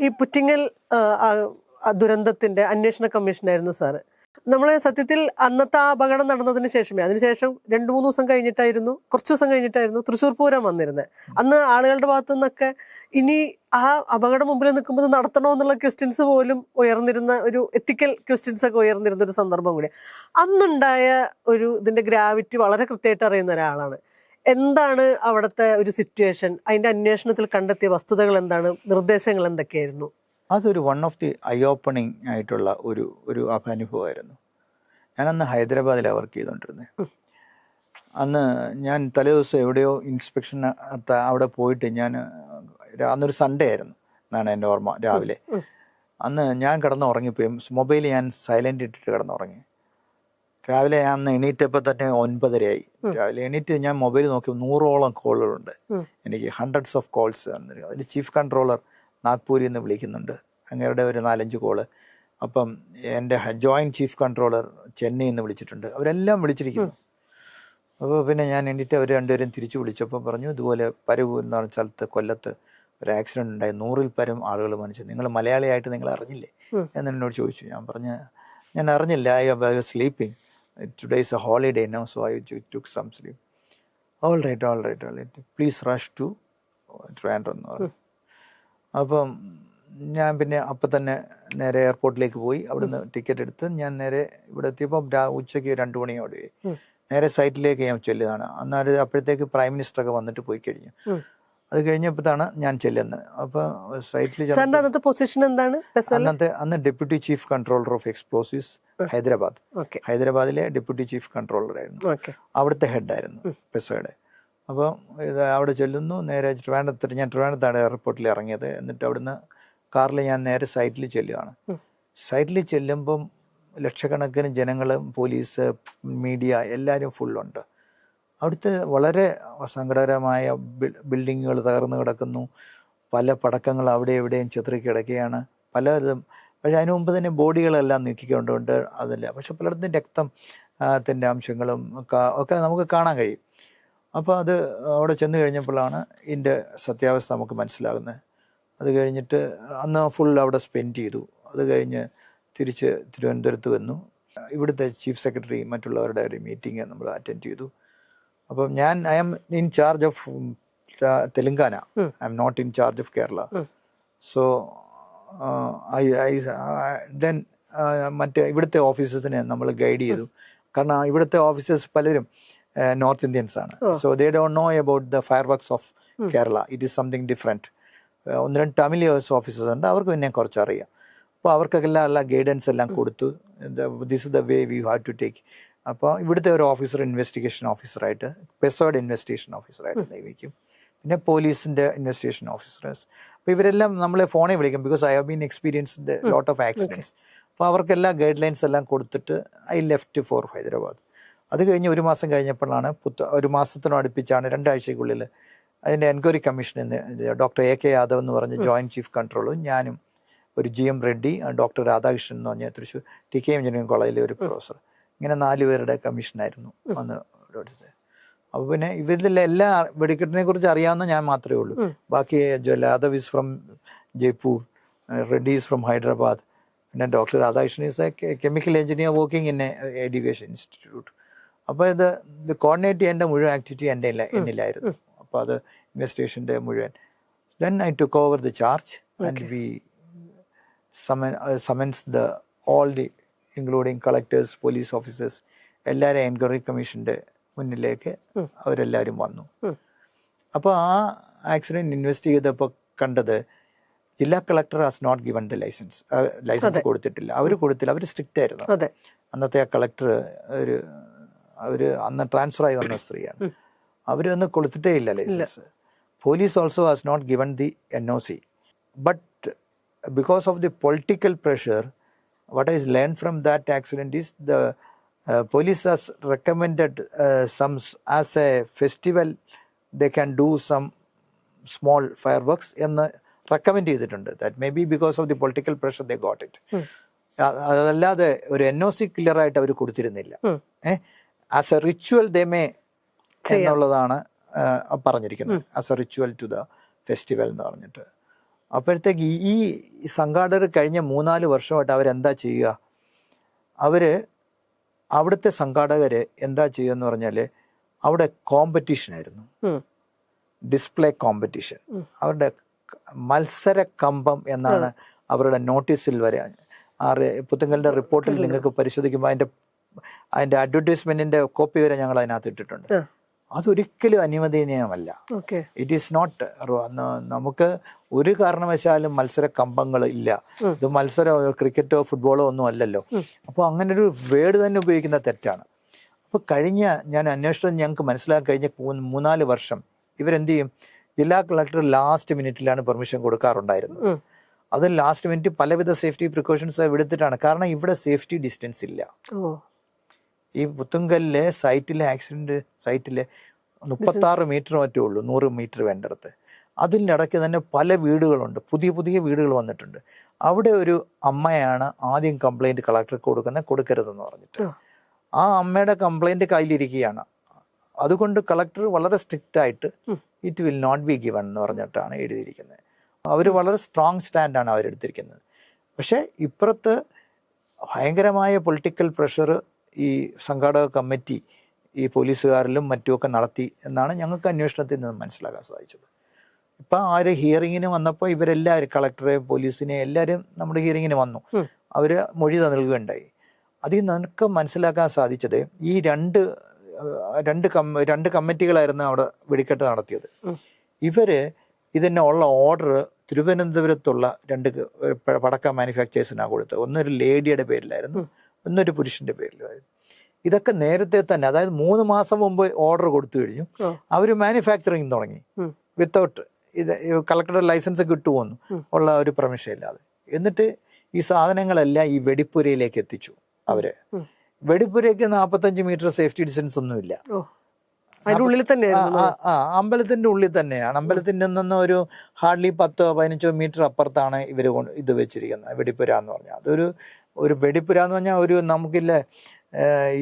ഈ പുറ്റിങ്ങൽ ദുരന്തത്തിന്റെ അന്വേഷണ കമ്മീഷനായിരുന്നു സാറ്. നമ്മളെ സത്യത്തിൽ അന്നത്തെ ആ അപകടം നടന്നതിന് ശേഷമേ, അതിനുശേഷം 2-3 ദിവസം കഴിഞ്ഞിട്ടായിരുന്നു, കുറച്ച് ദിവസം കഴിഞ്ഞിട്ടായിരുന്നു തൃശ്ശൂർ പൂരം വന്നിരുന്നത്. അന്ന് ആളുകളുടെ ഭാഗത്തു നിന്നൊക്കെ ഇനി ആ അപകടം മുമ്പിൽ നിൽക്കുമ്പോൾ നടത്തണോ എന്നുള്ള ക്വസ്റ്റ്യൻസ് പോലും ഉയർന്നിരുന്ന ഒരു എത്തിക്കൽ ക്വസ്റ്റ്യൻസ് ഒക്കെ ഉയർന്നിരുന്ന ഒരു സന്ദർഭം കൂടി. അന്നുണ്ടായ ഇതിന്റെ ഗ്രാവിറ്റി വളരെ കൃത്യമായിട്ട് അറിയുന്ന ഒരാളാണ്. എന്താണ് അവിടുത്തെ ഒരു സിറ്റുവേഷൻ, അതിന്റെ അന്വേഷണത്തിൽ കണ്ടെത്തിയ വസ്തുതകൾ എന്താണ്, നിർദ്ദേശങ്ങൾ എന്തൊക്കെയായിരുന്നു? അതൊരു one of the I opening ആയിട്ടുള്ള ഒരു അനുഭവമായിരുന്നു. ഞാനന്ന് ഹൈദരാബാദിലാണ് വർക്ക് ചെയ്തുകൊണ്ടിരുന്നത്. അന്ന് ഞാൻ തലേദിവസം എവിടെയോ ഇൻസ്പെക്ഷൻ അവിടെ പോയിട്ട് അന്നൊരു സൺഡേ ആയിരുന്നു എന്നാണ് എൻ്റെ ഓർമ്മ. രാവിലെ അന്ന് ഞാൻ കിടന്നുറങ്ങിപ്പോയി. മൊബൈൽ ഞാൻ സൈലൻ്റ് ഇട്ടിട്ട് കിടന്നുറങ്ങി. രാവിലെ ഞാൻ അന്ന് എണീറ്റപ്പോൾ തന്നെ 9:30 രാവിലെ എണീറ്റ് ഞാൻ മൊബൈൽ നോക്കി 100ഓളം കോളുകളുണ്ട് എനിക്ക്, ഹൺഡ്രഡ്സ് ഓഫ് കോൾസ്. അതിൽ ചീഫ് കൺട്രോളർ നാഗ്പൂരിൽ നിന്ന് വിളിക്കുന്നുണ്ട്, അങ്ങയുടെ ഒരു 4-5 കോള്. അപ്പം എൻ്റെ ജോയിൻറ്റ് ചീഫ് കൺട്രോളർ ചെന്നൈയിൽ നിന്ന് വിളിച്ചിട്ടുണ്ട്, അവരെല്ലാം വിളിച്ചിരിക്കുന്നു. അപ്പോൾ പിന്നെ ഞാൻ എണീറ്റ് അവർ രണ്ടുപേരും തിരിച്ചു വിളിച്ചപ്പോൾ പറഞ്ഞു, ഇതുപോലെ പരവൂർ എന്ന് പറഞ്ഞ സ്ഥലത്ത് കൊല്ലത്ത് ഒരു ആക്സിഡൻറ്റ് ഉണ്ടായി, 100-ൽ പരം ആളുകൾ മരിച്ചു, നിങ്ങൾ മലയാളിയായിട്ട് നിങ്ങൾ അറിഞ്ഞില്ലേ എന്നോട് ചോദിച്ചു. ഞാൻ അറിഞ്ഞില്ല, I was sleeping, today is a holiday now, so I took some sleep. All right please rush to Trivandrum എന്ന് പറഞ്ഞു. അപ്പം ഞാൻ പിന്നെ അപ്പം തന്നെ നേരെ എയർപോർട്ടിലേക്ക് പോയി. അവിടുന്ന് ടിക്കറ്റ് എടുത്ത് ഞാൻ നേരെ ഇവിടെ എത്തിയപ്പോൾ ഉച്ചയ്ക്ക് 2 മണിയോടെ നേരെ സൈറ്റിലേക്ക് ഞാൻ ചെല്ലുകയാണ്. അന്നേരം അപ്പോഴത്തേക്ക് പ്രൈം മിനിസ്റ്ററൊക്കെ വന്നിട്ട് പോയി കഴിഞ്ഞു. അത് കഴിഞ്ഞപ്പോഴാണ് ഞാൻ ചെല്ലുന്നത്. അപ്പോൾ സൈറ്റിൽ പൊസിഷൻ എന്താണ്? അന്ന് deputy chief controller of explosives ഹൈദരാബാദിലെ ഡെപ്യൂട്ടി ചീഫ് കൺട്രോളറായിരുന്നു, അവിടുത്തെ ഹെഡായിരുന്നു പെസോയുടെ. അപ്പോൾ അവിടെ ചെല്ലുന്നു, നേരെ ഞാൻ ട്രിവാൻഡ്രത്താണ് എയർപോർട്ടിൽ ഇറങ്ങിയത്. എന്നിട്ട് അവിടുന്ന് കാറിൽ ഞാൻ നേരെ സൈറ്റിൽ ചെല്ലുകയാണ്. സൈറ്റിൽ ചെല്ലുമ്പം ലക്ഷക്കണക്കിന് ജനങ്ങളും പോലീസ്, മീഡിയ എല്ലാവരും ഫുള്ളുണ്ട്. അവിടുത്തെ വളരെ സങ്കടകരമായ ബിൽഡിങ്ങുകൾ തകർന്നു കിടക്കുന്നു, പല പടക്കങ്ങൾ അവിടെ എവിടെയും ചിതറിക്കിടക്കുകയാണ് പലതും. പക്ഷേ അതിനു മുമ്പ് തന്നെ ബോഡികളെല്ലാം നീക്കിക്കൊണ്ടുകൊണ്ട് അതല്ല, പക്ഷെ പലയിടത്തും രക്തത്തിൻ്റെ അംശങ്ങളും ഒക്കെ നമുക്ക് കാണാൻ കഴിയും. അപ്പോൾ അത് അവിടെ ചെന്ന് കഴിഞ്ഞപ്പോഴാണ് ഇതിൻ്റെ സത്യാവസ്ഥ നമുക്ക് മനസ്സിലാകുന്നത്. അത് കഴിഞ്ഞിട്ട് അന്ന് ഫുൾ അവിടെ സ്പെൻഡ് ചെയ്തു. അത് കഴിഞ്ഞ് തിരിച്ച് തിരുവനന്തപുരത്ത് വന്നു. ഇവിടുത്തെ ചീഫ് സെക്രട്ടറി മറ്റുള്ളവരുടെ ഒരു മീറ്റിംഗ് നമ്മൾ അറ്റൻഡ് ചെയ്തു. അപ്പം I am in charge of Telangana, I am not in charge of Kerala. So then മറ്റേ ഇവിടുത്തെ ഓഫീസേഴ്സിനെ നമ്മൾ ഗൈഡ് ചെയ്തു. കാരണം ഇവിടുത്തെ ഓഫീസേഴ്സ് പലരും North Indians ആണ്. So they don't know about the fireworks of Kerala. It is something different. 1-2 Tamil officers ഉണ്ട്, അവർക്ക് പിന്നെ കുറച്ചറിയാം. അപ്പോൾ അവർക്കെല്ലാം ഉള്ള ഗൈഡൻസ് എല്ലാം കൊടുത്തു. This is the way we have to take. അപ്പോൾ ഇവിടുത്തെ ഒരു ഓഫീസർ ഇൻവെസ്റ്റിഗേഷൻ ഓഫീസറായിട്ട്, പെസോയുടെ ഇൻവെസ്റ്റിഗേഷൻ ഓഫീസറായിട്ട് നിയമിക്കും. പിന്നെ പോലീസിൻ്റെ ഇൻവെസ്റ്റിഗേഷൻ ഓഫീസേഴ്സ്. അപ്പോൾ ഇവരെല്ലാം നമ്മളെ ഫോണിൽ വിളിക്കും, because I have been experienced lot of accidents. അപ്പോൾ അവർക്കെല്ലാം ഗൈഡ് ലൈൻസ് എല്ലാം കൊടുത്തിട്ട് ഐ ലെഫ്റ്റ് ഫോർ ഹൈദരാബാദ്. അത് കഴിഞ്ഞ് 1 മാസം കഴിഞ്ഞപ്പോഴാണ് 1 മാസത്തിനും അടുപ്പിച്ചാണ് 2 ആഴ്ചയ്ക്കുള്ളിൽ അതിൻ്റെ enquiry commission doctor AK Yadav എന്ന് പറഞ്ഞ ജോയിൻറ്റ് ചീഫ് കൺട്രോളറും ഞാനും, ഒരു GM റെഡ്ഡി, ഡോക്ടർ രാധാകൃഷ്ണൻ എന്ന് പറഞ്ഞ തൃശ്ശൂർ TK എഞ്ചിനീയറിംഗ് കോളേജിലെ ഒരു പ്രൊഫസർ, ഇങ്ങനെ 4 പേരുടെ കമ്മീഷനായിരുന്നു അന്ന്. അപ്പോൾ പിന്നെ ഇവരിലെ എല്ലാ വെടിക്കെട്ടിനെ കുറിച്ച് അറിയാവുന്ന ഞാൻ മാത്രമേ ഉള്ളൂ. ബാക്കി Yadav is from Jaipur, Reddy is from Hyderabad, പിന്നെ doctor Radhakrishnan is a chemical engineer working in education institute. അപ്പോൾ ഇത് കോർഡിനേറ്റ് ചെയ്യേണ്ട മുഴുവൻ ആക്ടിവിറ്റി എന്നിലായിരുന്നു. അപ്പോൾ അത് ഇൻവെസ്റ്റിഗേഷൻ്റെ മുഴുവൻ. Then I took over the charge and we summons all the including collectors, police officers, എല്ലാവരും എൻക്വയറി കമ്മീഷൻ്റെ മുന്നിലേക്ക് അവരെല്ലാവരും വന്നു. അപ്പോൾ ആ ആക്സിഡൻറ്റ് ഇൻവെസ്റ്റ് ചെയ്തപ്പോൾ കണ്ടത്, ജില്ലാ collector has not given the licence കൊടുത്തിട്ടില്ല. അവർ കൊടുത്തില്ല, അവർ സ്ട്രിക്റ്റ് ആയിരുന്നു. അന്നത്തെ ആ കളക്ടർ അവർ അന്ന് ട്രാൻസ്ഫർ ആയി വന്ന സ്ത്രീയാണ്. അവരൊന്നും കൊടുത്തിട്ടേ ഇല്ല licence. Police also has not given the NOC. But because of the political pressure, what I learn from that accident is the police has recommended some as a festival they can do some small fireworks എന്ന് recommend ചെയ്തിട്ടുണ്ട്. That may be because of the political pressure they got it. അതല്ലാതെ ഒരു NOC clear ആയിട്ട് അവർ കൊടുത്തിരുന്നില്ല. As a ritual they may എന്നുള്ളതാണ് പറഞ്ഞിരിക്കുന്നത്, as a ritual to the festival എന്ന് പറഞ്ഞിട്ട്. അപ്പോഴത്തേക്ക് ഈ സംഘാടകർ കഴിഞ്ഞ 3-4 വർഷമായിട്ട് അവരെന്താ ചെയ്യുക, അവിടുത്തെ സംഘാടകർ എന്താ ചെയ്യുക എന്ന് പറഞ്ഞാൽ അവിടെ കോമ്പറ്റീഷനായിരുന്നു, ഡിസ്പ്ലേ കോമ്പറ്റീഷൻ. അവരുടെ മത്സര കമ്പം എന്നാണ് അവരുടെ നോട്ടീസിൽ വരെ. പുത്തങ്കലിൻ്റെ റിപ്പോർട്ടിൽ നിങ്ങൾക്ക് പരിശോധിക്കുമ്പോൾ അതിൻ്റെ അഡ്വർടൈസ്മെൻറ്റിൻ്റെ കോപ്പി വരെ ഞങ്ങൾ അതിനകത്ത് ഇട്ടിട്ടുണ്ട്. അതൊരിക്കലും അനുവദനീയമല്ല. It is not. നമുക്ക് ഒരു കാരണവശാലും മത്സര കമ്പങ്ങൾ ഇല്ല. ഇത് ക്രിക്കറ്റോ ഫുട്ബോളോ ഒന്നും അല്ലല്ലോ. അപ്പോൾ അങ്ങനെ ഒരു വേർഡ് തന്നെ ഉപയോഗിക്കുന്ന തെറ്റാണ്. അപ്പോൾ ഞാൻ അന്വേഷണം ഞങ്ങൾക്ക് മനസ്സിലാക്കി കഴിഞ്ഞ 3-4 വർഷം ഇവരെന്ത് ചെയ്യും, ജില്ലാ കളക്ടർ ലാസ്റ്റ് മിനിറ്റിലാണ് പെർമിഷൻ കൊടുക്കാറുണ്ടായിരുന്നത്. അത് ലാസ്റ്റ് മിനിറ്റ് പലവിധ സേഫ്റ്റി പ്രിക്കോഷൻസ് എടുത്തിട്ടാണ്. കാരണം ഇവിടെ സേഫ്റ്റി ഡിസ്റ്റൻസ് ഇല്ല. ഈ പുത്തുങ്കലിലെ ആക്സിഡന്റ് സൈറ്റിലെ 36 മീറ്റർ മറ്റേ ഉള്ളൂ, 100 മീറ്റർ വേണ്ടിടത്ത്. അതിൻ്റെ ഇടയ്ക്ക് തന്നെ പല വീടുകളുണ്ട്, പുതിയ വീടുകൾ വന്നിട്ടുണ്ട്. അവിടെ ഒരു അമ്മയാണ് ആദ്യം കംപ്ലൈൻറ്റ് കളക്ടർക്ക് കൊടുക്കരുതെന്ന് പറഞ്ഞിട്ട്. ആ അമ്മയുടെ കംപ്ലൈൻറ്റ് കയ്യിലിരിക്കുകയാണ്. അതുകൊണ്ട് കളക്ടർ വളരെ സ്ട്രിക്റ്റ് ആയിട്ട് it will not be given എന്ന് പറഞ്ഞിട്ടാണ് എഴുതിയിരിക്കുന്നത്. അവർ വളരെ സ്ട്രോങ് സ്റ്റാൻഡാണ് അവരെടുത്തിരിക്കുന്നത്. പക്ഷേ ഇപ്പുറത്ത് ഭയങ്കരമായ പൊളിറ്റിക്കൽ പ്രഷർ ഈ സംഘാടക കമ്മിറ്റി ഈ പോലീസുകാരിലും മറ്റുമൊക്കെ നടത്തി എന്നാണ് ഞങ്ങൾക്ക് അന്വേഷണത്തിൽ നിന്ന് മനസ്സിലാക്കാൻ സാധിച്ചത്. ഇപ്പം ഹിയറിങ്ങിന് വന്നപ്പോൾ ഇവരെല്ലാവരും, കളക്ടറെ, പോലീസിനെ എല്ലാവരും നമ്മുടെ ഹിയറിങ്ങിന് വന്നു. അവർ മൊഴി നൽകുകയുണ്ടായി. അതിൽ നമുക്ക് മനസ്സിലാക്കാൻ സാധിച്ചത് ഈ രണ്ട് കമ്മിറ്റികളായിരുന്നു അവിടെ വെടിക്കെട്ട് നടത്തിയത്. ഇതിനെ ഉള്ള ഓർഡർ തിരുവനന്തപുരത്തുള്ള 2 പടക്ക മാനുഫാക്ചേഴ്സിനാണ് കൊടുത്തത്. ഒന്നൊരു ലേഡിയുടെ പേരിലായിരുന്നു, ഒന്നൊരു പുരുഷന്റെ പേരിലായിരുന്നു. ഇതൊക്കെ നേരത്തെ തന്നെ, അതായത് 3 മാസം മുമ്പ് ഓർഡർ കൊടുത്തു കഴിഞ്ഞു. അവർ മാനുഫാക്ചറിങ് തുടങ്ങി വിത്തൗട്ട് കളക്ടറുടെ ലൈസൻസ് കിട്ടുമെന്ന് ഉള്ള ഒരു പെർമിഷൻ ഇല്ലാതെ. എന്നിട്ട് ഈ സാധനങ്ങളെല്ലാം ഈ വെടിപ്പുരയിലേക്ക് എത്തിച്ചു. വെടിപ്പുരയ്ക്ക് 45 മീറ്റർ സേഫ്റ്റി ഡിസ്റ്റൻസ് ഒന്നുമില്ല. അമ്പലത്തിന്റെ ഉള്ളിൽ തന്നെയാണ്. അമ്പലത്തിന്റെ നിന്ന് ഒരു ഹാർഡ്ലി 10-15 മീറ്റർ അപ്പുറത്താണ് ഇവർ ഇത് വെച്ചിരിക്കുന്നത് വെടിപ്പുര എന്ന് പറഞ്ഞാൽ. ഒരു വെടിപ്പുര എന്ന് പറഞ്ഞാൽ ഒരു നമുക്കില്ല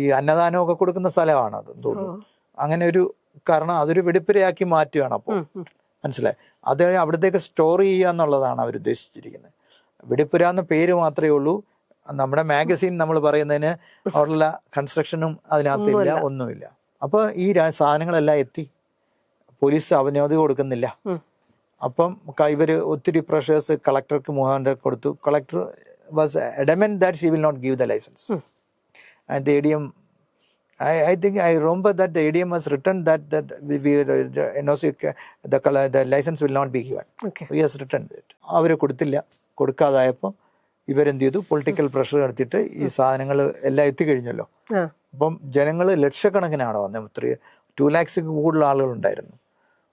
ഈ അന്നദാനമൊക്കെ കൊടുക്കുന്ന സ്ഥലമാണ് അതെന്ന് തോന്നുന്നു. അങ്ങനെ ഒരു കാരണം അതൊരു വെടിപ്പുരയാക്കി മാറ്റുകയാണ്. അപ്പോൾ മനസ്സിലായി, അത് അവിടത്തേക്ക് സ്റ്റോർ ചെയ്യുക എന്നുള്ളതാണ് അവർ ഉദ്ദേശിച്ചിരിക്കുന്നത്. വെടിപ്പുര എന്ന പേര് മാത്രമേ ഉള്ളൂ. നമ്മുടെ മാഗസീൻ നമ്മൾ പറയുന്നതിന് അവിടെയുള്ള കൺസ്ട്രക്ഷനും അതിനകത്തില്ല, ഒന്നുമില്ല. അപ്പോൾ ഈ സാധനങ്ങളെല്ലാം എത്തി, പോലീസ് അവനോധി കൊടുക്കുന്നില്ല. അപ്പം ഇവർ ഒത്തിരി പ്രഷേഴ്സ് കളക്ടർക്ക് മുഖാന്തരം കൊടുത്തു. Collector was adamant that she will not give the license. And the ADM, I think I remember that the ADM was written that NOC, the license will not be given. He has written that. അവർ കൊടുക്കാതായപ്പോൾ ഇവരെന്ത് ചെയ്തു, political pressure എടുത്തിട്ട് ഈ സാധനങ്ങൾ എല്ലാം എത്തിക്കഴിഞ്ഞല്ലോ. അപ്പം ജനങ്ങൾ ലക്ഷക്കണക്കിനാണ് വന്നത്, 2 lakhs കൂടുതൽ ആളുകളുണ്ടായിരുന്നു.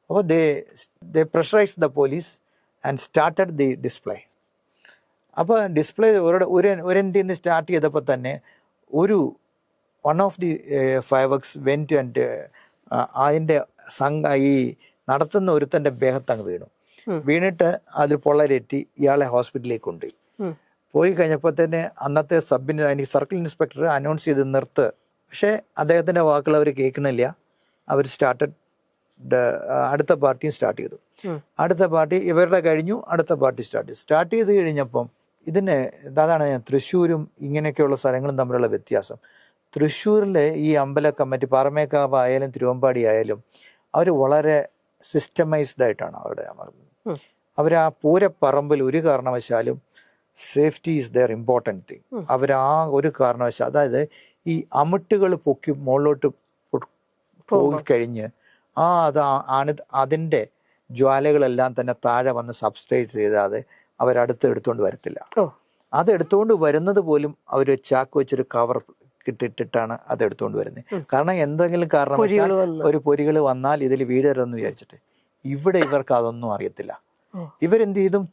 അപ്പോൾ they pressurized the police and started the display. അപ്പോൾ ഡിസ്പ്ലേ ഒരു എൻ്റെ നിന്ന് സ്റ്റാർട്ട് ചെയ്തപ്പോൾ തന്നെ one of the fireworks went and അതിൻ്റെ ഈ നടത്തുന്ന ഒരുത്തൻ്റെ ദേഹത്തങ്ങ് വീണിട്ട് അതിൽ പൊള്ളലേറ്റി ഇയാളെ ഹോസ്പിറ്റലിലേക്ക് കൊണ്ടുപോയി. പോയി കഴിഞ്ഞപ്പോൾ തന്നെ അന്നത്തെ സർക്കിൾ ഇൻസ്പെക്ടർ അനൗൺസ് ചെയ്ത് നിർത്ത്. പക്ഷേ അദ്ദേഹത്തിൻ്റെ വാക്കുകൾ അവർ കേൾക്കണില്ല. അവർ അടുത്ത പാർട്ടിയും സ്റ്റാർട്ട് ചെയ്തു. അടുത്ത പാർട്ടി ഇവരുടെ കഴിഞ്ഞു, അടുത്ത പാർട്ടി സ്റ്റാർട്ട് ചെയ്ത് കഴിഞ്ഞപ്പം അതാണ് തൃശ്ശൂരും ഇങ്ങനെയൊക്കെയുള്ള സ്ഥലങ്ങളും തമ്മിലുള്ള വ്യത്യാസം. തൃശ്ശൂരിലെ ഈ അമ്പല കമ്മിറ്റി, പാറമേക്കാവ് ആയാലും തിരുവമ്പാടി ആയാലും, അവർ വളരെ സിസ്റ്റമൈസ്ഡ് ആയിട്ടാണ് അവരുടെ അവർ ആ പൂരപ്പറമ്പിൽ ഒരു കാരണവശാലും safety is there important thing. അവർ ഒരു കാരണവശാലും, അതായത് ഈ അമിട്ടുകൾ പൊക്കി മുകളിലോട്ട് പോയിക്കഴിഞ്ഞ് അതിൻ്റെ ജ്വാലകളെല്ലാം തന്നെ താഴെ വന്ന് സബ്സ്ട്രേറ്റ് ചെയ്താതെ അവരടുത്ത് എടുത്തുകൊണ്ട് വരത്തില്ല. അത് എടുത്തുകൊണ്ട് വരുന്നത് പോലും അവർ ചാക്ക് വെച്ചൊരു കവർ ഇട്ടിട്ടാണ് അത് എടുത്തുകൊണ്ട് വരുന്നത്. കാരണം എന്തെങ്കിലും കാരണവശാൽ ഒരു പൊരികൾ വന്നാൽ ഇതിൽ വീഴരുതെന്ന് വിചാരിച്ചിട്ട്. ഇവിടെ ഇവർക്ക് അതൊന്നും അറിയത്തില്ല. ഇവരെന്ത് ചെയ്തും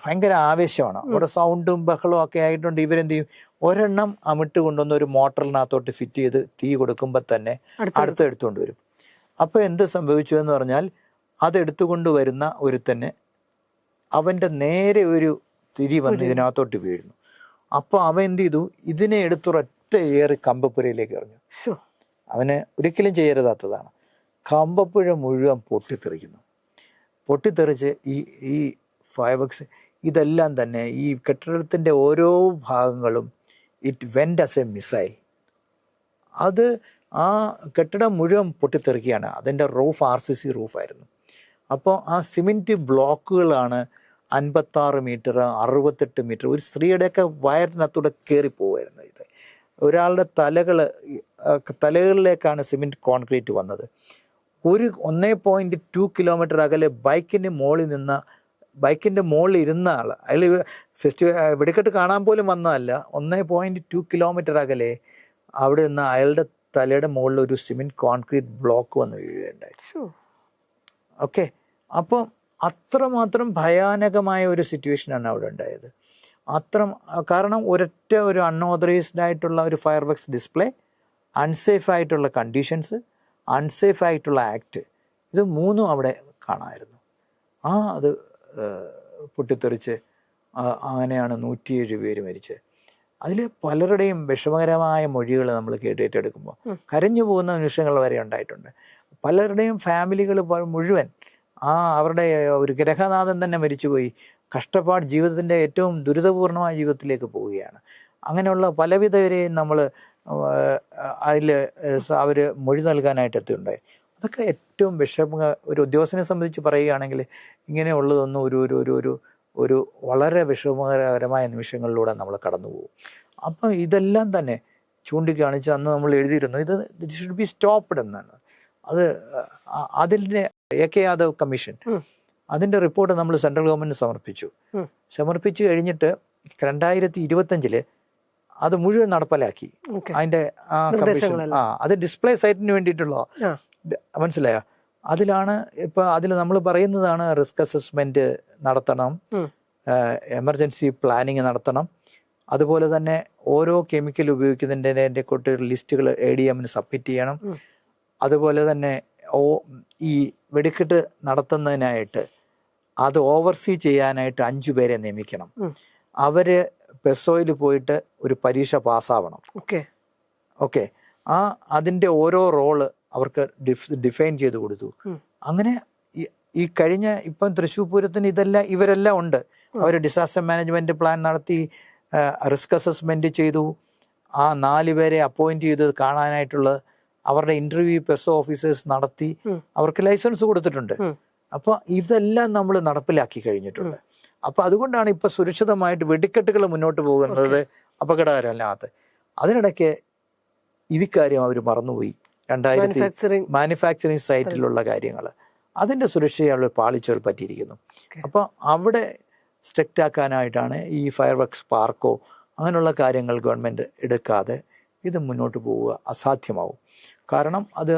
ഭയങ്കര ആവേശമാണ്. അവിടെ സൗണ്ടും ബഹളവും ഒക്കെ ആയിട്ടുണ്ട്. ഇവരെന്ത് ചെയ്യും, ഒരെണ്ണം അമിട്ട് കൊണ്ടുവന്ന് ഒരു മോട്ടറിനകത്തോട്ട് ഫിറ്റ് ചെയ്ത് തീ കൊടുക്കുമ്പോൾ തന്നെ അടുത്ത് എടുത്തുകൊണ്ട് വരും. അപ്പോൾ എന്ത് സംഭവിച്ചു എന്ന് പറഞ്ഞാൽ, അതെടുത്തുകൊണ്ട് വരുന്ന ഒരുത്തന്നെ അവൻ്റെ നേരെ ഒരു തിരി വന്ന് ഇതിനകത്തോട്ട് വീഴുന്നു. അപ്പോൾ അവൻ എന്ത് ചെയ്തു, ഇതിനെ എടുത്തൊരൊറ്റ ഏറി കമ്പപ്പുരയിലേക്ക് എറിഞ്ഞു. അവന് ഒരിക്കലും ചെയ്യരുതാത്തതാണ്. കമ്പപ്പുഴ മുഴുവൻ പൊട്ടിത്തെറിക്കുന്നു. പൊട്ടിത്തെറിച്ച് ഈ ഫയർവർക്സ്, ഇതെല്ലാം തന്നെ ഈ കെട്ടിടത്തിൻ്റെ ഓരോ ഭാഗങ്ങളും it went as a missile. അത് ആ കെട്ടിടം മുഴുവൻ പൊട്ടിത്തെറിക്കുകയാണ്. അതിൻ്റെ റൂഫ് RCC റൂഫായിരുന്നു. അപ്പോൾ ആ സിമെൻറ്റ് ബ്ലോക്കുകളാണ് 56 മീറ്റർ 68 മീറ്റർ, ഒരു സ്ത്രീയുടെയൊക്കെ വയറിനകത്തൂടെ കയറിപ്പോവായിരുന്നു. ഇത് ഒരാളുടെ തലകളിലേക്കാണ് സിമെൻറ്റ് കോൺക്രീറ്റ് വന്നത്. 1.2 കിലോമീറ്റർ അകലെ ബൈക്കിൻ്റെ മുകളിൽ ഇരുന്ന ആൾ, അതിൽ വെടിക്കെട്ട് കാണാൻ പോലും വന്നതല്ല, 1.2 കിലോമീറ്റർ അകലെ അവിടെ നിന്ന് അയാളുടെ തലയുടെ മുകളിൽ ഒരു സിമെൻറ്റ് കോൺക്രീറ്റ് ബ്ലോക്ക് വന്ന് വീഴുകയുണ്ടായി. ഓക്കെ, അപ്പം അത്രമാത്രം ഭയാനകമായ ഒരു സിറ്റുവേഷനാണ് അവിടെ ഉണ്ടായത്. കാരണം ഒരു അൺഓതറൈസ്ഡ് ആയിട്ടുള്ള ഒരു ഫയർ വർക്ക്സ് ഡിസ്പ്ലേ, അൺസേഫ് ആയിട്ടുള്ള കണ്ടീഷൻസ്, അൺസേഫ് ആയിട്ടുള്ള ആക്ട്, ഇത് മൂന്നും അവിടെ കാണാമായിരുന്നു. അത് പൊട്ടിത്തെറിച്ച് അങ്ങനെയാണ് 107 പേര് മരിച്ചത്. അതിൽ പലരുടെയും വിഷമകരമായ മൊഴികൾ നമ്മൾ കേട്ടേറ്റെടുക്കുമ്പോൾ കരഞ്ഞു പോകുന്ന നിമിഷങ്ങൾ വരെ ഉണ്ടായിട്ടുണ്ട്. പലരുടെയും ഫാമിലികൾ മുഴുവൻ അവരുടെ ഒരു ഗ്രഹനാഥൻ തന്നെ മരിച്ചുപോയി, കഷ്ടപ്പാട് ജീവിതത്തിൻ്റെ ഏറ്റവും ദുരിതപൂർണമായ ജീവിതത്തിലേക്ക് പോവുകയാണ്. അങ്ങനെയുള്ള പലവിധവരെയും നമ്മൾ അവർ മൊഴി നൽകാനായിട്ട് എത്തിയുണ്ടായി. അതൊക്കെ ഏറ്റവും ഒരു ഉദ്യോഗസ്ഥനെ സംബന്ധിച്ച് പറയുകയാണെങ്കിൽ ഇങ്ങനെയുള്ളതൊന്നും ഒരു വളരെ വിഷമകരമായ നിമിഷങ്ങളിലൂടെ നമ്മൾ കടന്നു പോകും. അപ്പം ഇതെല്ലാം തന്നെ ചൂണ്ടിക്കാണിച്ച് അന്ന് നമ്മൾ എഴുതിയിരുന്നു, ഇത് ഷുഡ് ബി സ്റ്റോപ്പ്ഡ് എന്നാണ്. അതിൻ്റെ AK യാദവ് കമ്മീഷൻ, അതിൻ്റെ റിപ്പോർട്ട് നമ്മൾ സെൻട്രൽ ഗവൺമെൻറ് സമർപ്പിച്ചു കഴിഞ്ഞിട്ട് 2025 അത് മുഴുവൻ നടപ്പിലാക്കി. അതിൻ്റെ കമ്മീഷൻ അത് ഡിസ്പ്ലേ സൈറ്റിന് വേണ്ടിയിട്ടുള്ള, മനസ്സിലായോ? അതിലാണ് അതിൽ നമ്മൾ പറയുന്നതാണ് റിസ്ക് അസസ്മെന്റ് നടത്തണം, എമർജൻസി പ്ലാനിങ് നടത്തണം, അതുപോലെ തന്നെ ഓരോ കെമിക്കൽ ഉപയോഗിക്കുന്നതിൻ്റെ കൂട്ട് ലിസ്റ്റുകൾ ADM-ന് സബ്മിറ്റ് ചെയ്യണം. അതുപോലെ തന്നെ ഈ വെടിക്കെട്ട് നടത്തുന്നതിനായിട്ട് അത് ഓവർസീ ചെയ്യാനായിട്ട് 5 പേരെ നിയമിക്കണം. അവര് പെസോയിൽ പോയിട്ട് ഒരു പരീക്ഷ പാസ്സാവണം. ഓക്കെ, അതിൻ്റെ ഓരോ റോള് അവർക്ക് ഡിഫൈൻ ചെയ്ത് കൊടുത്തു. അങ്ങനെ ഈ കഴിഞ്ഞ ഇപ്പം തൃശ്ശൂർ പൂരത്തിന് ഇവരെല്ലാം ഉണ്ട്. അവർ ഡിസാസ്റ്റർ മാനേജ്മെന്റ് പ്ലാൻ നടത്തി, റിസ്ക് അസസ്മെന്റ് ചെയ്തു, 4 പേരെ അപ്പോയിന്റ് ചെയ്ത് കാണാനായിട്ടുള്ള അവരുടെ ഇന്റർവ്യൂ പെസോ ഓഫീസേഴ്സ് നടത്തി, അവർക്ക് ലൈസൻസ് കൊടുത്തിട്ടുണ്ട്. അപ്പോൾ ഇതെല്ലാം നമ്മൾ നടപ്പിലാക്കി കഴിഞ്ഞിട്ടുണ്ട്. അപ്പോൾ അതുകൊണ്ടാണ് ഇപ്പോൾ സുരക്ഷിതമായിട്ട് വെടിക്കെട്ടുകൾ മുന്നോട്ട് പോകുന്നത് അപകടകരമല്ലാത്ത. അതിനിടയ്ക്ക് ഇക്കാര്യം അവർ മറന്നുപോയി. 2000 മാനുഫാക്ചറിങ് സൈറ്റിലുള്ള കാര്യങ്ങൾ, അതിൻ്റെ സുരക്ഷയുള്ള പാളിച്ചകൾ പറ്റിയിരിക്കുന്നു. അപ്പോൾ അവിടെ സ്ട്രിക്റ്റ് ആക്കാനായിട്ടാണ് ഈ ഫയർ വർക്ക്സ് പാർക്കോ അങ്ങനെയുള്ള കാര്യങ്ങൾ ഗവൺമെൻറ് എടുക്കാതെ ഇത് മുന്നോട്ട് പോവുക അസാധ്യമാവും. കാരണം അത്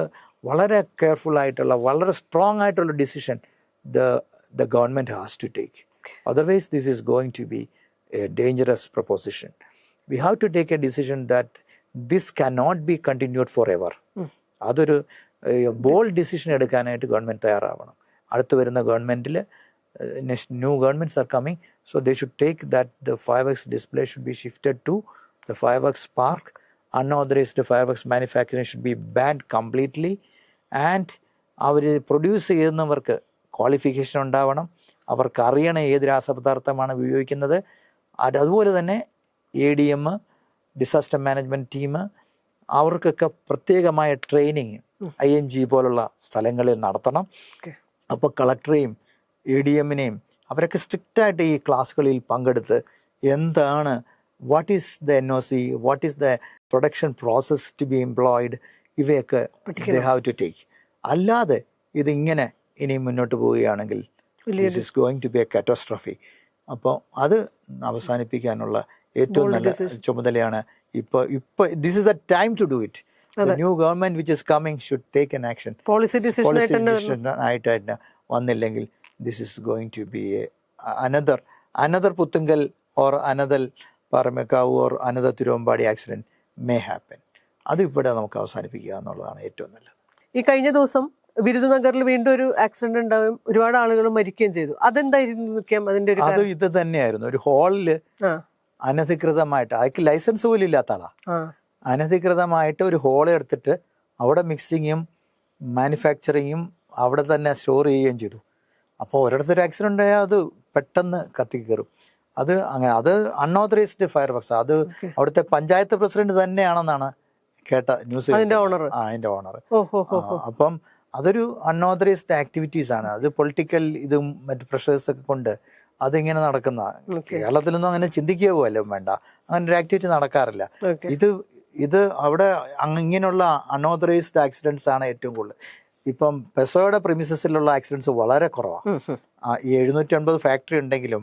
വളരെ കെയർഫുള്ളായിട്ടുള്ള, വളരെ സ്ട്രോങ് ആയിട്ടുള്ള decision the government has to take. Otherwise, this is going to be a dangerous proposition. We have to take a decision that this cannot be continued forever. അതൊരു ബോൾഡ് ഡിസിഷൻ എടുക്കാനായിട്ട് ഗവൺമെൻറ് തയ്യാറാവണം. അടുത്ത് വരുന്ന ഗവൺമെൻറ്റിൽ new governments are coming, so they should take that the fireworks display should be shifted to the fireworks park. Unauthorized fireworks manufacturing should be banned completely. And അവർ produce ചെയ്യുന്നവർക്ക് qualification ഉണ്ടാവണം, അവർക്ക് അറിയണം ഏത് രാസപദാർത്ഥമാണ് ഉപയോഗിക്കുന്നത്. അതുപോലെ തന്നെ ADM, ഡിസാസ്റ്റർ മാനേജ്മെൻറ്റ് ടീം, അവർക്കൊക്കെ പ്രത്യേകമായ ട്രെയിനിങ് IMG പോലുള്ള സ്ഥലങ്ങളിൽ നടത്തണം. അപ്പോൾ കളക്ടറെയും ADM-നെയും അവരൊക്കെ സ്ട്രിക്റ്റായിട്ട് ഈ ക്ലാസ്സുകളിൽ പങ്കെടുത്ത് എന്താണ്, what is the NOC, what is the production process to be employed, ഇവയൊക്കെ ദേ ഹാവ് ടു ടേക്ക്. അല്ലാതെ ഇതിങ്ങനെ ഇനി മുന്നോട്ട് പോവുകയാണെങ്കിൽ this is going to be a catastrophe. അപ്പോൾ അത് അവസാനിപ്പിക്കാനുള്ള ഏറ്റവും നല്ല ചുമതലയാണ് ഇപ്പോൾ this is the time to do it. The new government which is coming should take an action. Policy decision ആയിട്ട് വന്നില്ലെങ്കിൽ this is going to be another Puttungal or another Paramekkavu or another Tiruvambadi accident may happen. അത് ഇവിടെ നമുക്ക് അവസാനിപ്പിക്കുക എന്നുള്ളതാണ് ഏറ്റവും നല്ലത്. ഈ കഴിഞ്ഞ ദിവസം വിരുദനഗറിൽ വീണ്ടും ഒരു ആക്സിഡന്റ് ഉണ്ടാവുകയും ഒരുപാട് ആളുകൾ മരിക്കുകയും ചെയ്തു. അതെന്തായിരുന്നു അതിന്റെ ഒരു ഇത് തന്നെയായിരുന്നു. ഒരു ഹാളില് അനധികൃതമായിട്ട്, അയാൾക്ക് ലൈസൻസ് പോലും ഇല്ലാത്ത ആളാ, അനധികൃതമായിട്ട് ഒരു ഹോൾ എടുത്തിട്ട് അവിടെ മിക്സിങ്ങും മാനുഫാക്ചറിങ്ങും അവിടെ തന്നെ സ്റ്റോർ ചെയ്യുകയും ചെയ്തു. അപ്പോൾ ഒരിടത്തൊരു ആക്സിഡൻ്റ് ആയാൽ അത് പെട്ടെന്ന് കത്തിക്കയറും. അത് അൺഓതറൈസ്ഡ് ഫയർ വർക്ക്സ്. അത് അവിടുത്തെ പഞ്ചായത്ത് പ്രസിഡന്റ് തന്നെയാണെന്നാണ് കേട്ട ന്യൂസ്. അതിന്റെ ഓണർ. അതിന്റെ ഓണർ. അപ്പം അതൊരു അൺഓതറൈസ്ഡ് ആക്ടിവിറ്റീസ് ആണ്. അത് പൊളിറ്റിക്കൽ ഇതും മറ്റു പ്രഷേഴ്സ് ഒക്കെ കൊണ്ട് അതിങ്ങനെ നടക്കുന്ന. കേരളത്തിലൊന്നും അങ്ങനെ ചിന്തിക്കുക പോലും വേണ്ട, അങ്ങനെ ഒരു ആക്ടിവിറ്റി നടക്കാറില്ല. ഇത് അവിടെ ഇങ്ങനെയുള്ള അൺഓതറൈസ്ഡ് ആക്സിഡൻസ് ആണ് ഏറ്റവും കൂടുതൽ. ഇപ്പം പെസോയുടെ പ്രിമിസസിലുള്ള ആക്സിഡൻസ് വളരെ കുറവാണ്. ഈ 750 ഫാക്ടറി ഉണ്ടെങ്കിലും